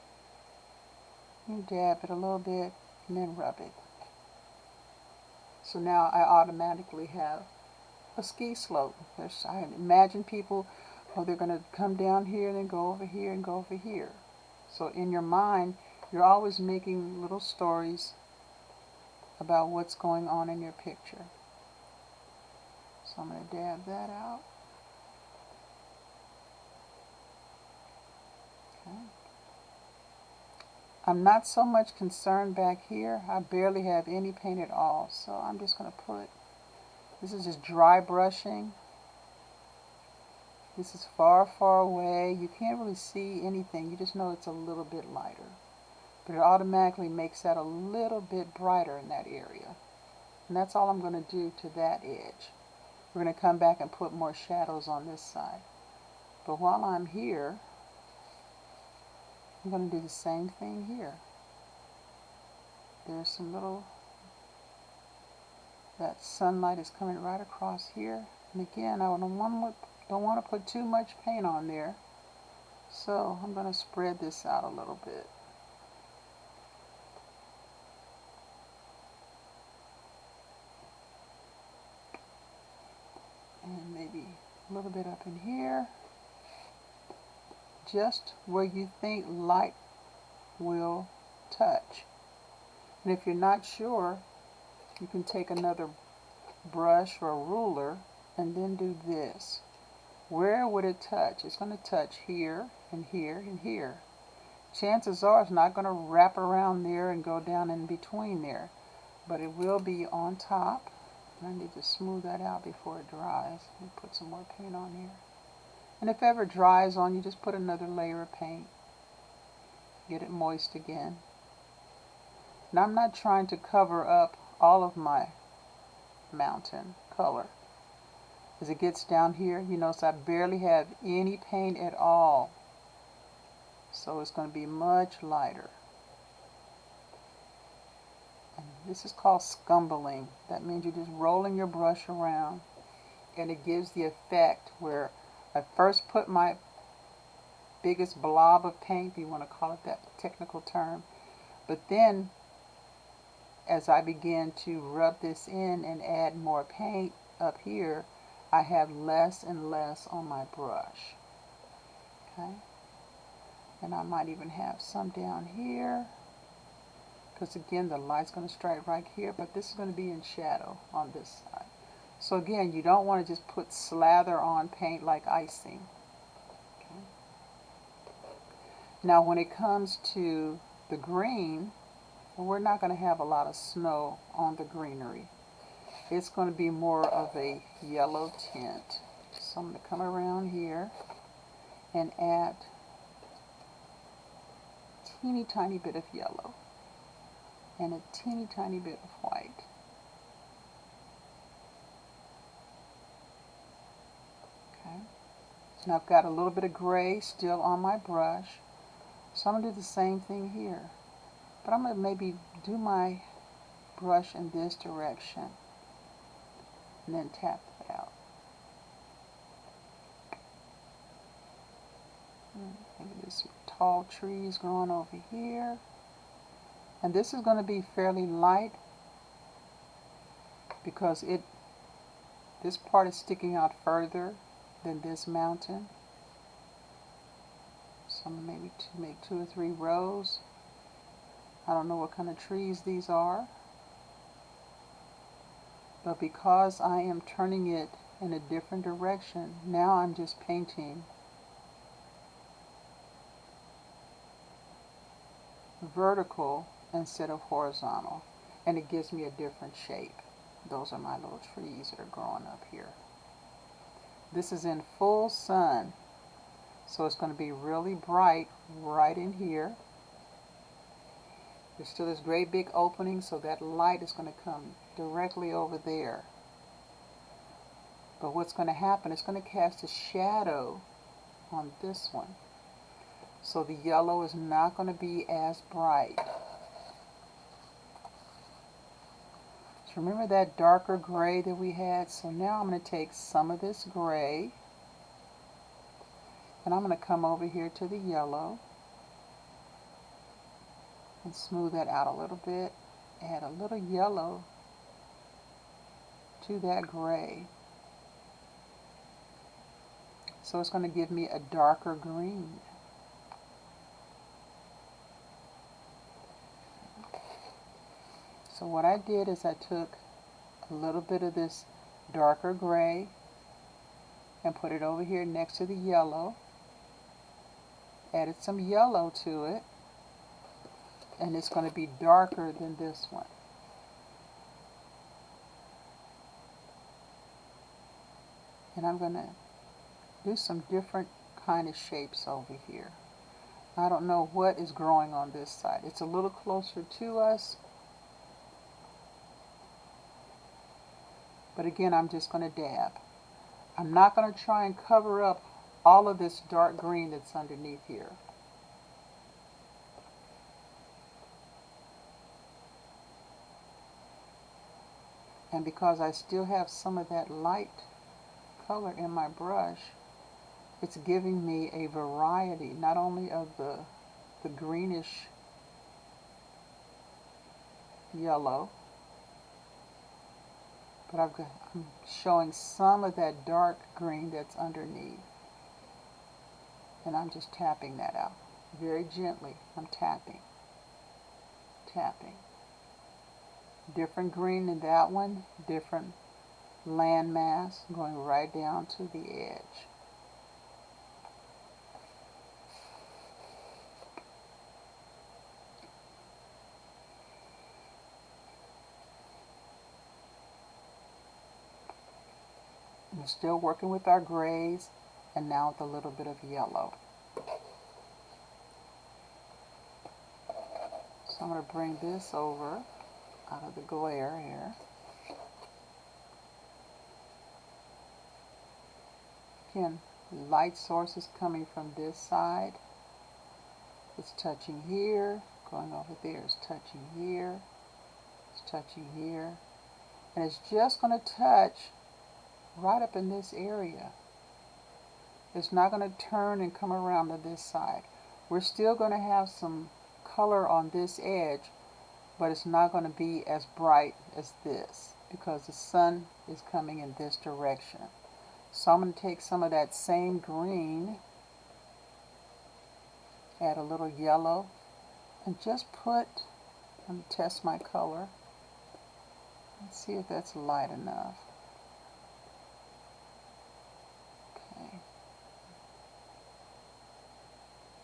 You dab it a little bit, and then rub it. So now I automatically have a ski slope. I imagine people, oh, they're going to come down here and then go over here and go over here. So in your mind, you're always making little stories about what's going on in your picture. So I'm going to dab that out. Okay. I'm not so much concerned back here. I barely have any paint at all. So I'm just going to put, this is just dry brushing. This is far, far away. You can't really see anything. You just know it's a little bit lighter. But it automatically makes that a little bit brighter in that area. And that's all I'm going to do to that edge. We're going to come back and put more shadows on this side. But while I'm here, I'm going to do the same thing here. There's some little, that sunlight is coming right across here. And again, I don't want to put too much paint on there. So I'm going to spread this out a little bit. And maybe a little bit up in here. Just where you think light will touch. And if you're not sure, you can take another brush or a ruler and then do this. Where would it touch? It's going to touch here and here and here. Chances are it's not going to wrap around there and go down in between there, but it will be on top. I need to smooth that out before it dries. Let me put some more paint on here. And if it ever dries on you, just put another layer of paint. Get it moist again. Now I'm not trying to cover up all of my mountain color. As it gets down here, you notice I barely have any paint at all. So it's going to be much lighter. And this is called scumbling. That means you're just rolling your brush around, and it gives the effect where I first put my biggest blob of paint, if you want to call it that technical term, but then as I begin to rub this in and add more paint up here, I have less and less on my brush. Okay? And I might even have some down here, because again the light's going to strike right here, but this is going to be in shadow on this side. So again, you don't want to just put slather on paint like icing. Okay? Now when it comes to the green, we're not going to have a lot of snow on the greenery. It's going to be more of a yellow tint. So I'm going to come around here and add a teeny tiny bit of yellow and a teeny tiny bit of white. Okay. Now I've got a little bit of gray still on my brush, so I'm going to do the same thing here. But I'm going to maybe do my brush in this direction and then tap it out. Maybe there's some tall trees growing over here. And this is going to be fairly light because this part is sticking out further than this mountain. So I'm going to maybe make 2 or 3 rows. I don't know what kind of trees these are, but because I am turning it in a different direction, now I'm just painting vertical instead of horizontal, and it gives me a different shape. Those are my little trees that are growing up here. This is in full sun, so it's going to be really bright right in here. There's still this great big opening, so that light is going to come directly over there. But what's going to happen, it's going to cast a shadow on this one. So the yellow is not going to be as bright. So remember that darker gray that we had? So now I'm going to take some of this gray, and I'm going to come over here to the yellow and smooth that out a little bit. Add a little yellow to that gray. So it's going to give me a darker green. So what I did is I took a little bit of this darker gray and put it over here next to the yellow. Added some yellow to it, and it's going to be darker than this one. And I'm going to do some different kind of shapes over here. I don't know what is growing on this side. It's a little closer to us. But again, I'm just going to dab. I'm not going to try and cover up all of this dark green that's underneath here. And because I still have some of that light color in my brush, it's giving me a variety, not only of the greenish yellow, but I'm showing some of that dark green that's underneath. And I'm just tapping that out very gently. I'm tapping. tapping. Different green in that one, different land mass going right down to the edge. We're still working with our grays and now with a little bit of yellow. So I'm going to bring this over out of the glare here. Again, light source is coming from this side. It's touching here, going over there. It's touching here. It's touching here. And it's just going to touch right up in this area. It's not going to turn and come around to this side. We're still going to have some color on this edge, but it's not going to be as bright as this because the sun is coming in this direction. So I'm going to take some of that same green, add a little yellow, and just put, let me test my color. Let's see if that's light enough. Okay.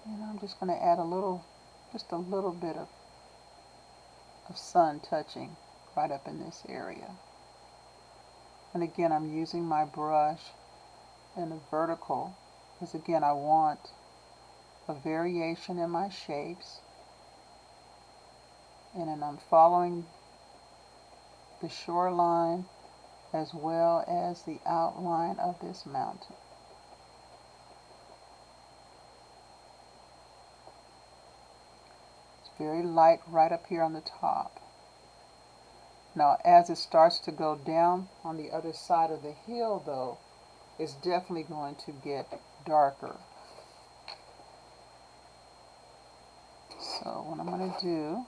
And I'm just going to add a little, just a little bit of sun touching right up in this area. And again, I'm using my brush in a vertical because again, I want a variation in my shapes. And then I'm following the shoreline as well as the outline of this mountain. It's very light right up here on the top. Now as it starts to go down on the other side of the hill though, it's definitely going to get darker. So what I'm going to do,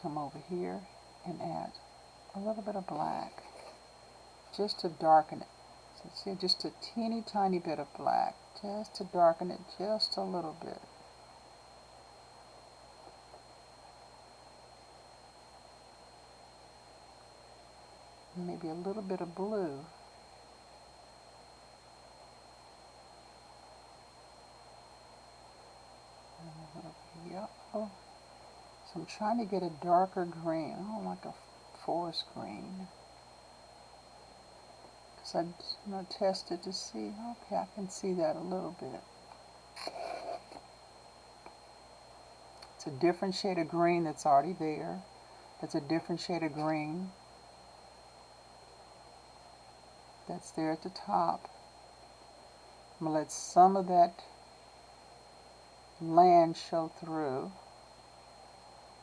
come over here and add a little bit of black just to darken it. So see, just a teeny tiny bit of black just to darken it just a little bit. Maybe a little bit of blue. And a little bit of yellow. So I'm trying to get a darker green. I don't like a forest green. Because I'm going to test it to see. Okay, I can see that a little bit. It's a different shade of green that's already there. It's a different shade of green that's there at the top. I'm going to let some of that land show through.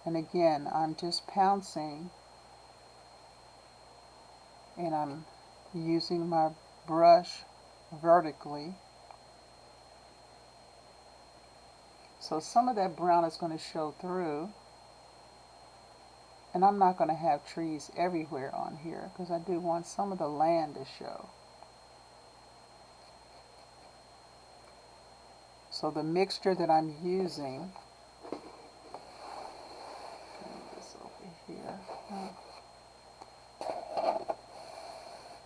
And again, I'm just pouncing and I'm using my brush vertically. So some of that brown is going to show through. And I'm not going to have trees everywhere on here because I do want some of the land to show. So the mixture that I'm using, bring this over here,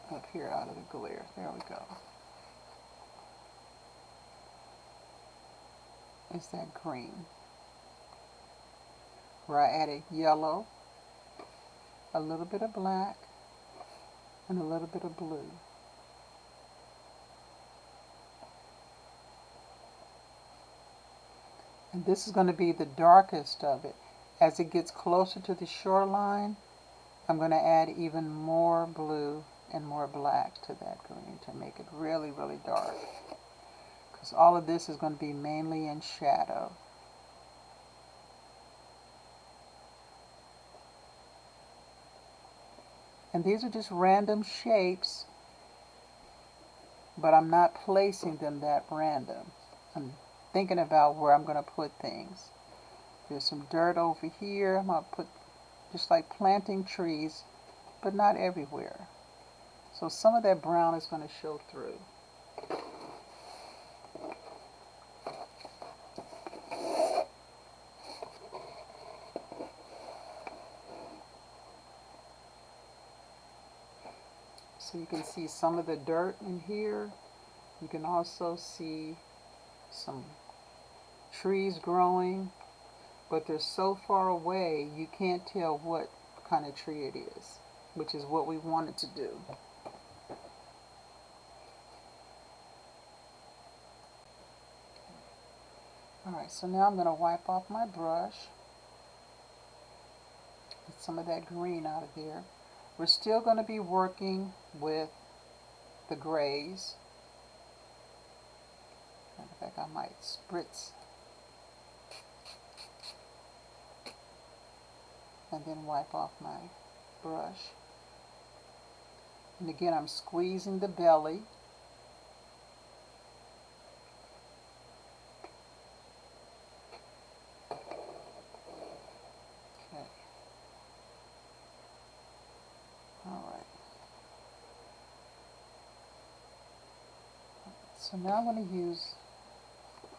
up here out of the glare, there we go, is that green, where I added yellow, a little bit of black, and a little bit of blue. And this is going to be the darkest of it. As it gets closer to the shoreline, I'm going to add even more blue and more black to that green to make it really, really dark. Because all of this is going to be mainly in shadow. And these are just random shapes, but I'm not placing them that random. I'm thinking about where I'm going to put things. There's some dirt over here. I'm going to put, just like planting trees, but not everywhere. So some of that brown is going to show through. So you can see some of the dirt in here. You can also see some trees growing, but they're so far away you can't tell what kind of tree it is, which is what we wanted to do. Alright, so now I'm going to wipe off my brush. Get some of that green out of there. We're still going to be working with the grays. Matter of fact, I might spritz and then wipe off my brush. And again, I'm squeezing the belly. Okay. Alright. So now I'm going to use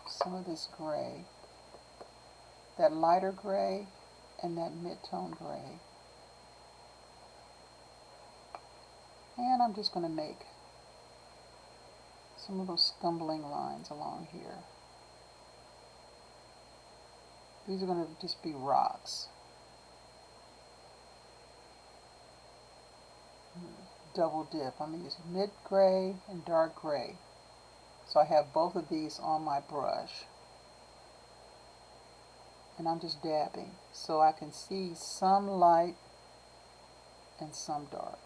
some of this gray, that lighter gray and that mid-tone gray. And I'm just going to make some little scumbling lines along here. These are going to just be rocks. Double dip. I'm going to use mid gray and dark gray. So I have both of these on my brush. And I'm just dabbing so I can see some light and some dark.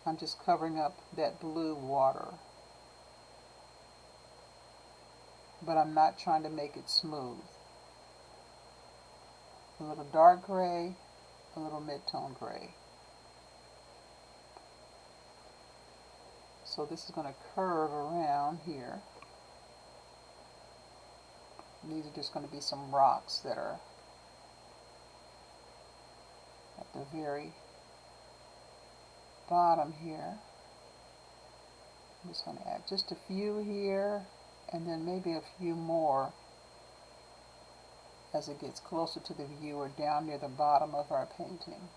I'm just covering up that blue water. But I'm not trying to make it smooth. A little dark gray, a little mid-tone gray. So this is going to curve around here. And these are just going to be some rocks that are at the very bottom here. I'm just going to add just a few here and then maybe a few more as it gets closer to the viewer down near the bottom of our painting.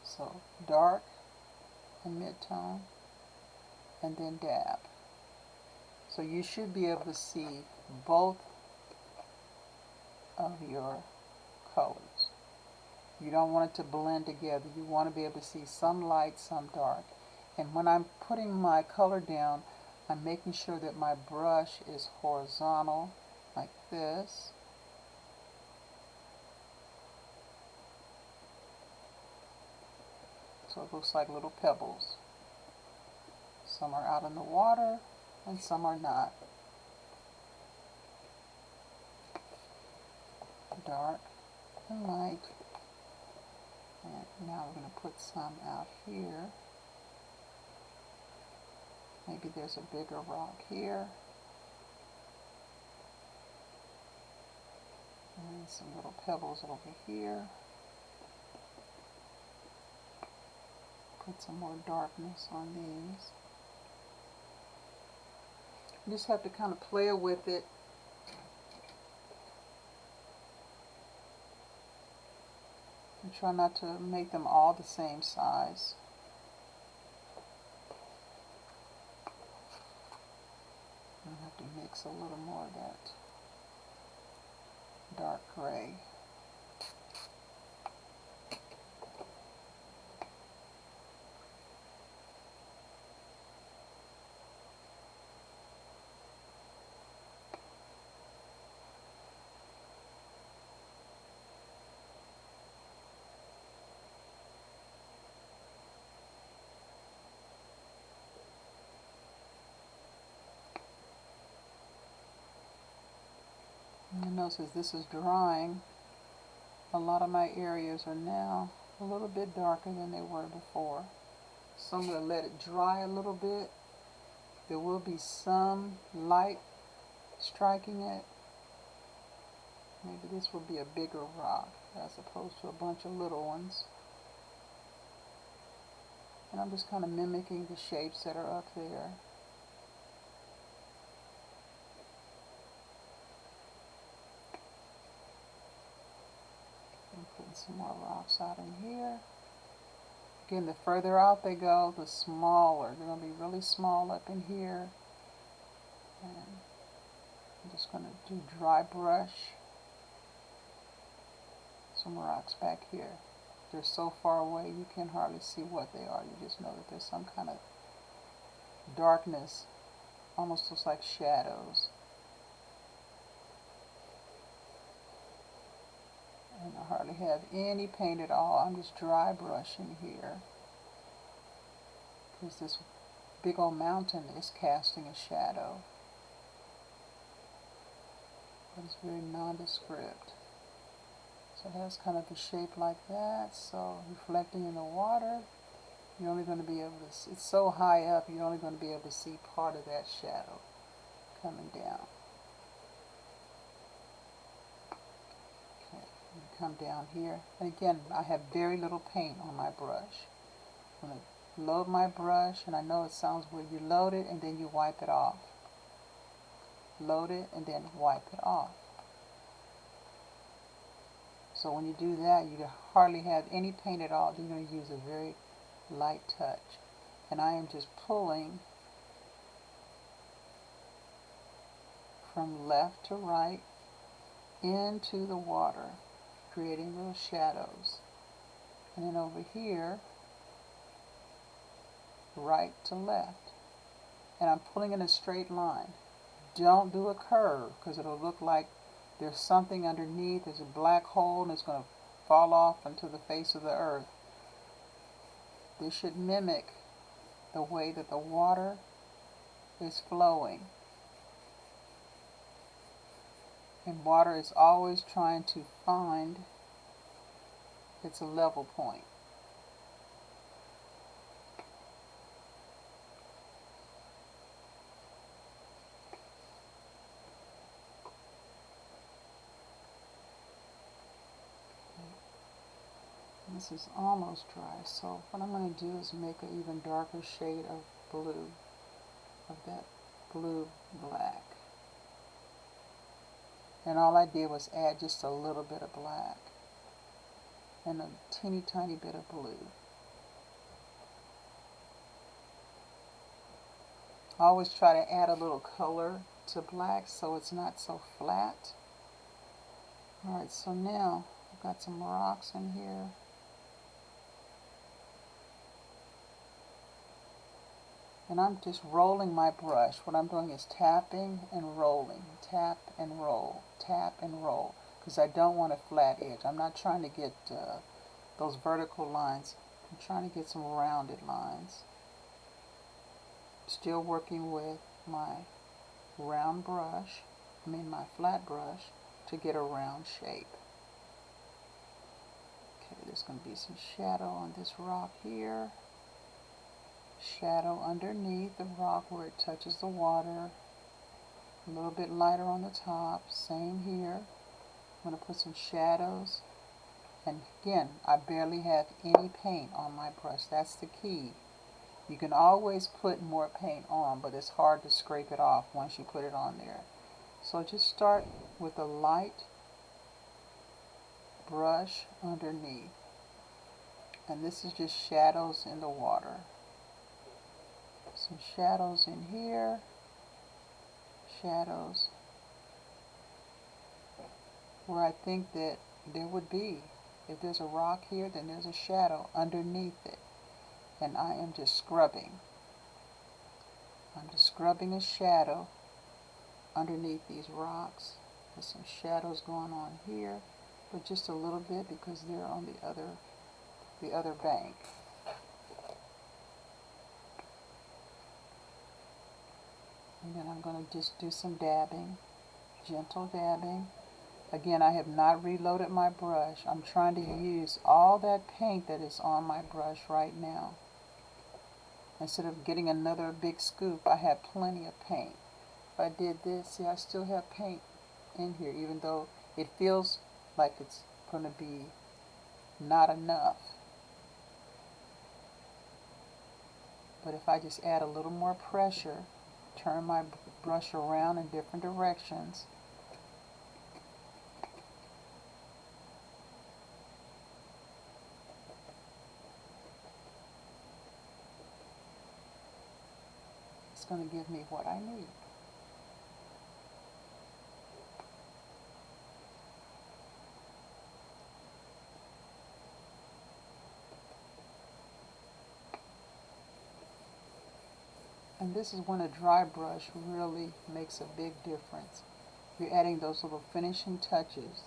So dark and mid-tone and then dab. So you should be able to see both of your colors. You don't want it to blend together. You want to be able to see some light, some dark. And when I'm putting my color down, I'm making sure that my brush is horizontal like this. So it looks like little pebbles. Some are out in the water and some are not. Dark and light. And now we're going to put some out here. Maybe there's a bigger rock here. And some little pebbles over here. Put some more darkness on these. You just have to kind of play with it. And try not to make them all the same size. I have to mix a little more of that dark gray. And you notice as this is drying, a lot of my areas are now a little bit darker than they were before. So I'm going to let it dry a little bit. There will be some light striking it. Maybe this will be a bigger rock as opposed to a bunch of little ones. And I'm just kind of mimicking the shapes that are up there. I'm putting some more rocks out in here. Again, the further out they go, the smaller. They're going to be really small up in here. And I'm just going to do dry brush some rocks back here. They're so far away you can hardly see what they are. You just know that there's some kind of darkness, almost looks like shadows. And I hardly have any paint at all. I'm just dry brushing here because this big old mountain is casting a shadow. But it's very nondescript. So it has kind of a shape like that. So reflecting in the water, you're only going to be able to see, it's so high up, you're only going to be able to see part of that shadow coming down. Okay, come down here. And again, I have very little paint on my brush. I'm going to load my brush, and I know it sounds weird. You load it and then you wipe it off. Load it and then wipe it off. So when you do that, you hardly have any paint at all. You're going to use a very light touch. And I am just pulling from left to right into the water, creating little shadows. And then over here, right to left. And I'm pulling in a straight line. Don't do a curve, because it'll look like there's something underneath. There's a black hole and it's going to fall off into the face of the earth. This should mimic the way that the water is flowing. And water is always trying to find its level point. This is almost dry, so what I'm going to do is make an even darker shade of blue, of that blue black. And all I did was add just a little bit of black and a teeny tiny bit of blue. I always try to add a little color to black so it's not so flat. Alright, so now I've got some rocks in here. And I'm just rolling my brush. What I'm doing is tapping and rolling, tap and roll, tap and roll, because I don't want a flat edge. I'm not trying to get those vertical lines. I'm trying to get some rounded lines. Still working with my round brush, my flat brush, to get a round shape. Okay, there's going to be some shadow on this rock here. Shadow underneath the rock where it touches the water. A little bit lighter on the top. Same here. I'm going to put some shadows. And again, I barely have any paint on my brush. That's the key. You can always put more paint on, but it's hard to scrape it off once you put it on there. So just start with a light brush underneath. And this is just shadows in the water. Some shadows in here, shadows where I think that there would be. If there's a rock here, then there's a shadow underneath it. And I am just scrubbing. I'm just scrubbing a shadow underneath these rocks. There's some shadows going on here, but just a little bit because they're on the other bank. And then I'm going to just do some dabbing, gentle dabbing. Again, I have not reloaded my brush. I'm trying to use all that paint that is on my brush right now. Instead of getting another big scoop, I have plenty of paint. If I did this, see, I still have paint in here, even though it feels like it's going to be not enough. But if I just add a little more pressure, turn my brush around in different directions, is going to give me what I need. And this is when a dry brush really makes a big difference. You're adding those little finishing touches.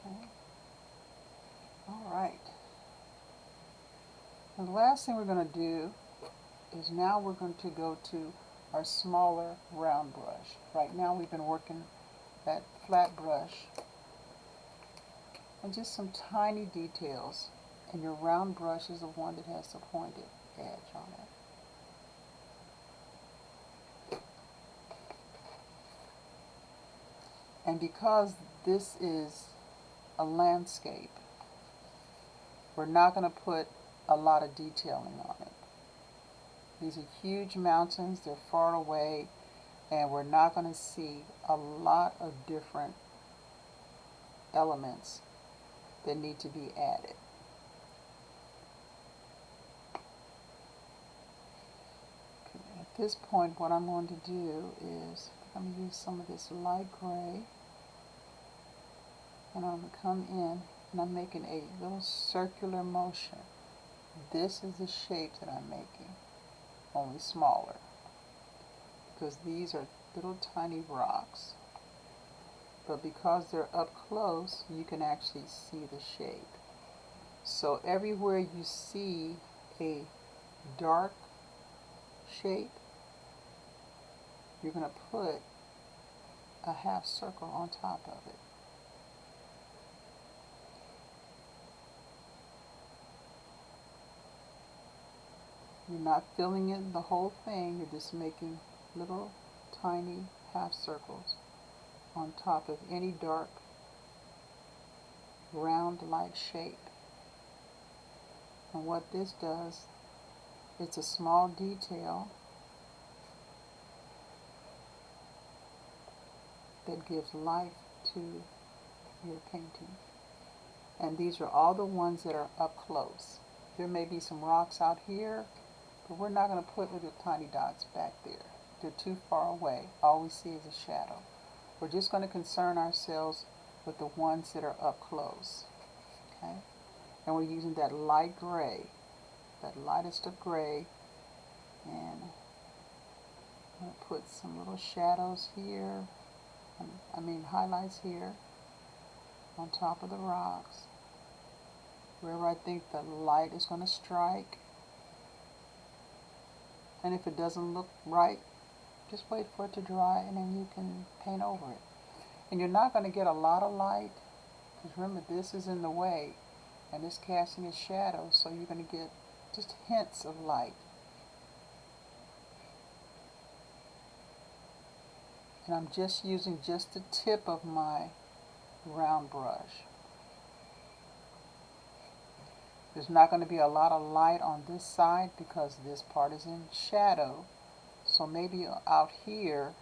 Okay. All right. And the last thing we're going to do is now we're going to go to our smaller round brush. Right now we've been working that flat brush and just some tiny details, and your round brush is the one that has the pointed edge on it. And because this is a landscape, we're not going to put a lot of detailing on it. These are huge mountains, they're far away, and we're not going to see a lot of different elements that need to be added. Okay, at this point, what I'm going to do is I'm going to use some of this light gray, and I'm going to come in and I'm making a little circular motion. This is the shape that I'm making, only smaller, because these are little tiny rocks. But because they're up close, you can actually see the shape. So everywhere you see a dark shape, you're going to put a half circle on top of it. You're not filling in the whole thing, you're just making little tiny half circles on top of any dark round like shape. And what this does, it's a small detail that gives life to your painting. And these are all the ones that are up close. There may be some rocks out here, but we're not going to put little tiny dots back there. They're too far away. All we see is a shadow. We're just going to concern ourselves with the ones that are up close. Okay? And we're using that light gray, that lightest of gray, and I'm going to put some little shadows here, highlights here on top of the rocks, wherever I think the light is going to strike. And if it doesn't look right, just wait for it to dry and then you can paint over it. And you're not going to get a lot of light, because remember, this is in the way and it's casting a shadow, so you're going to get just hints of light. And I'm just using just the tip of my round brush. There's not going to be a lot of light on this side because this part is in shadow. So maybe out here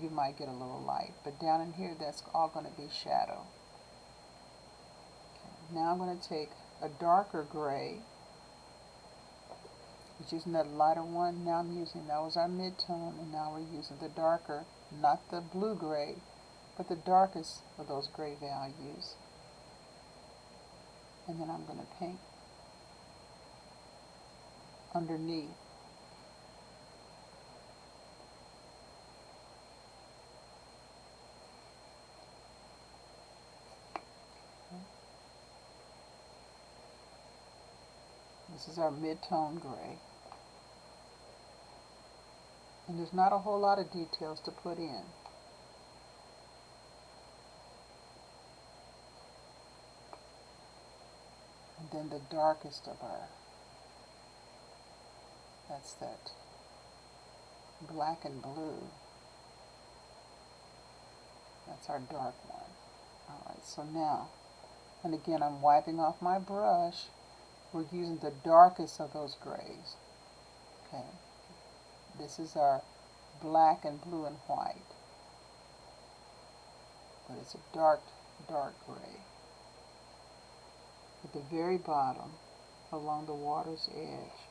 you might get a little light, but down in here that's all going to be shadow. Okay, now I'm going to take a darker gray, which is that lighter one. Now I'm using, that was our mid-tone, and now we're using the darker, not the blue gray, but the darkest of those gray values. And then I'm going to paint underneath. This is our mid-tone gray. And there's not a whole lot of details to put in. And then the darkest of our, that's that black and blue. That's our dark one. Alright, so now, and again I'm wiping off my brush. We're using the darkest of those grays. Okay, this is our black and blue and white, but it's a dark, dark gray. at the very bottom along the water's edge.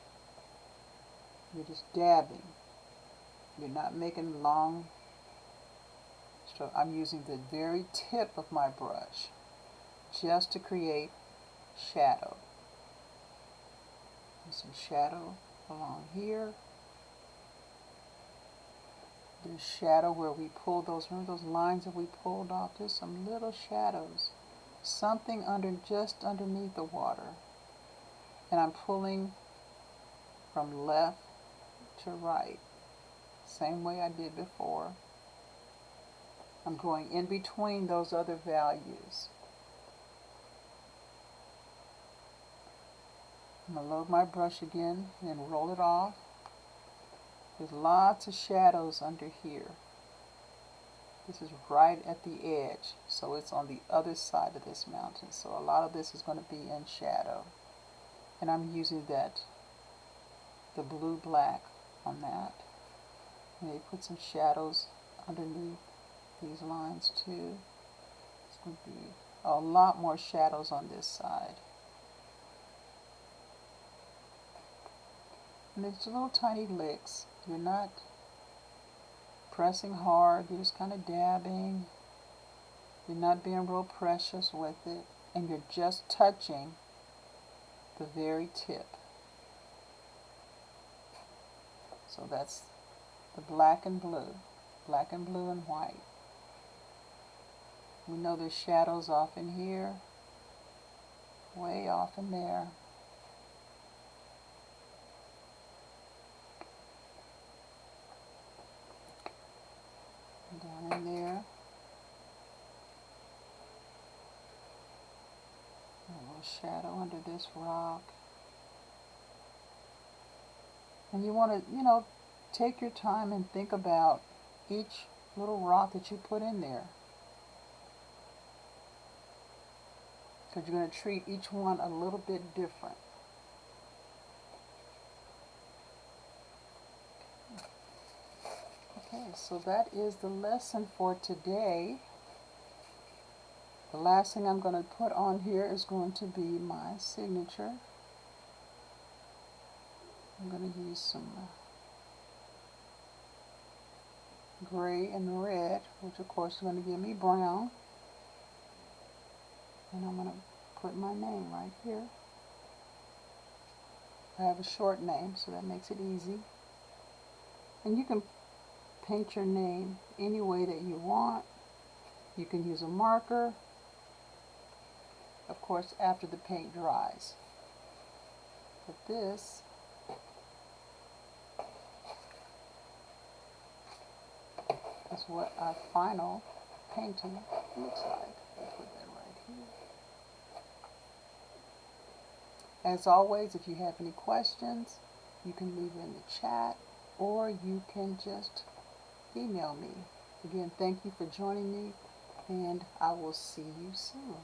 You're just dabbing. You're not making long strokes. I'm using the very tip of my brush just to create shadow. There's some shadow along here. There's shadow where we pulled those, remember those lines that we pulled off? There's some little shadows. Something just underneath the water. And I'm pulling from left to right. Same way I did before. I'm going in between those other values. I'm going to load my brush again and roll it off. There's lots of shadows under here. This is right at the edge, so it's on the other side of this mountain. So a lot of this is going to be in shadow. And I'm using the blue black on that. And they put some shadows underneath these lines too. It's going to be a lot more shadows on this side. And there's little tiny licks. You're not pressing hard, you're just kind of dabbing. You're not being real precious with it. And you're just touching the very tip. So that's the black and blue and white. We know there's shadows off in here, way off in there. Down in there. A little shadow under this rock. And you want to, take your time and think about each little rock that you put in there. Because you're going to treat each one a little bit different. Okay, so that is the lesson for today. The last thing I'm going to put on here is going to be my signature. I'm going to use some gray and red, which of course is going to give me brown. And I'm going to put my name right here. I have a short name, so that makes it easy. And you can paint your name any way that you want. You can use a marker, of course, after the paint dries. But this is what our final painting looks like. I'll put that right here. As always, if you have any questions, you can leave it in the chat, or you can just email me. Again, thank you for joining me, and I will see you soon.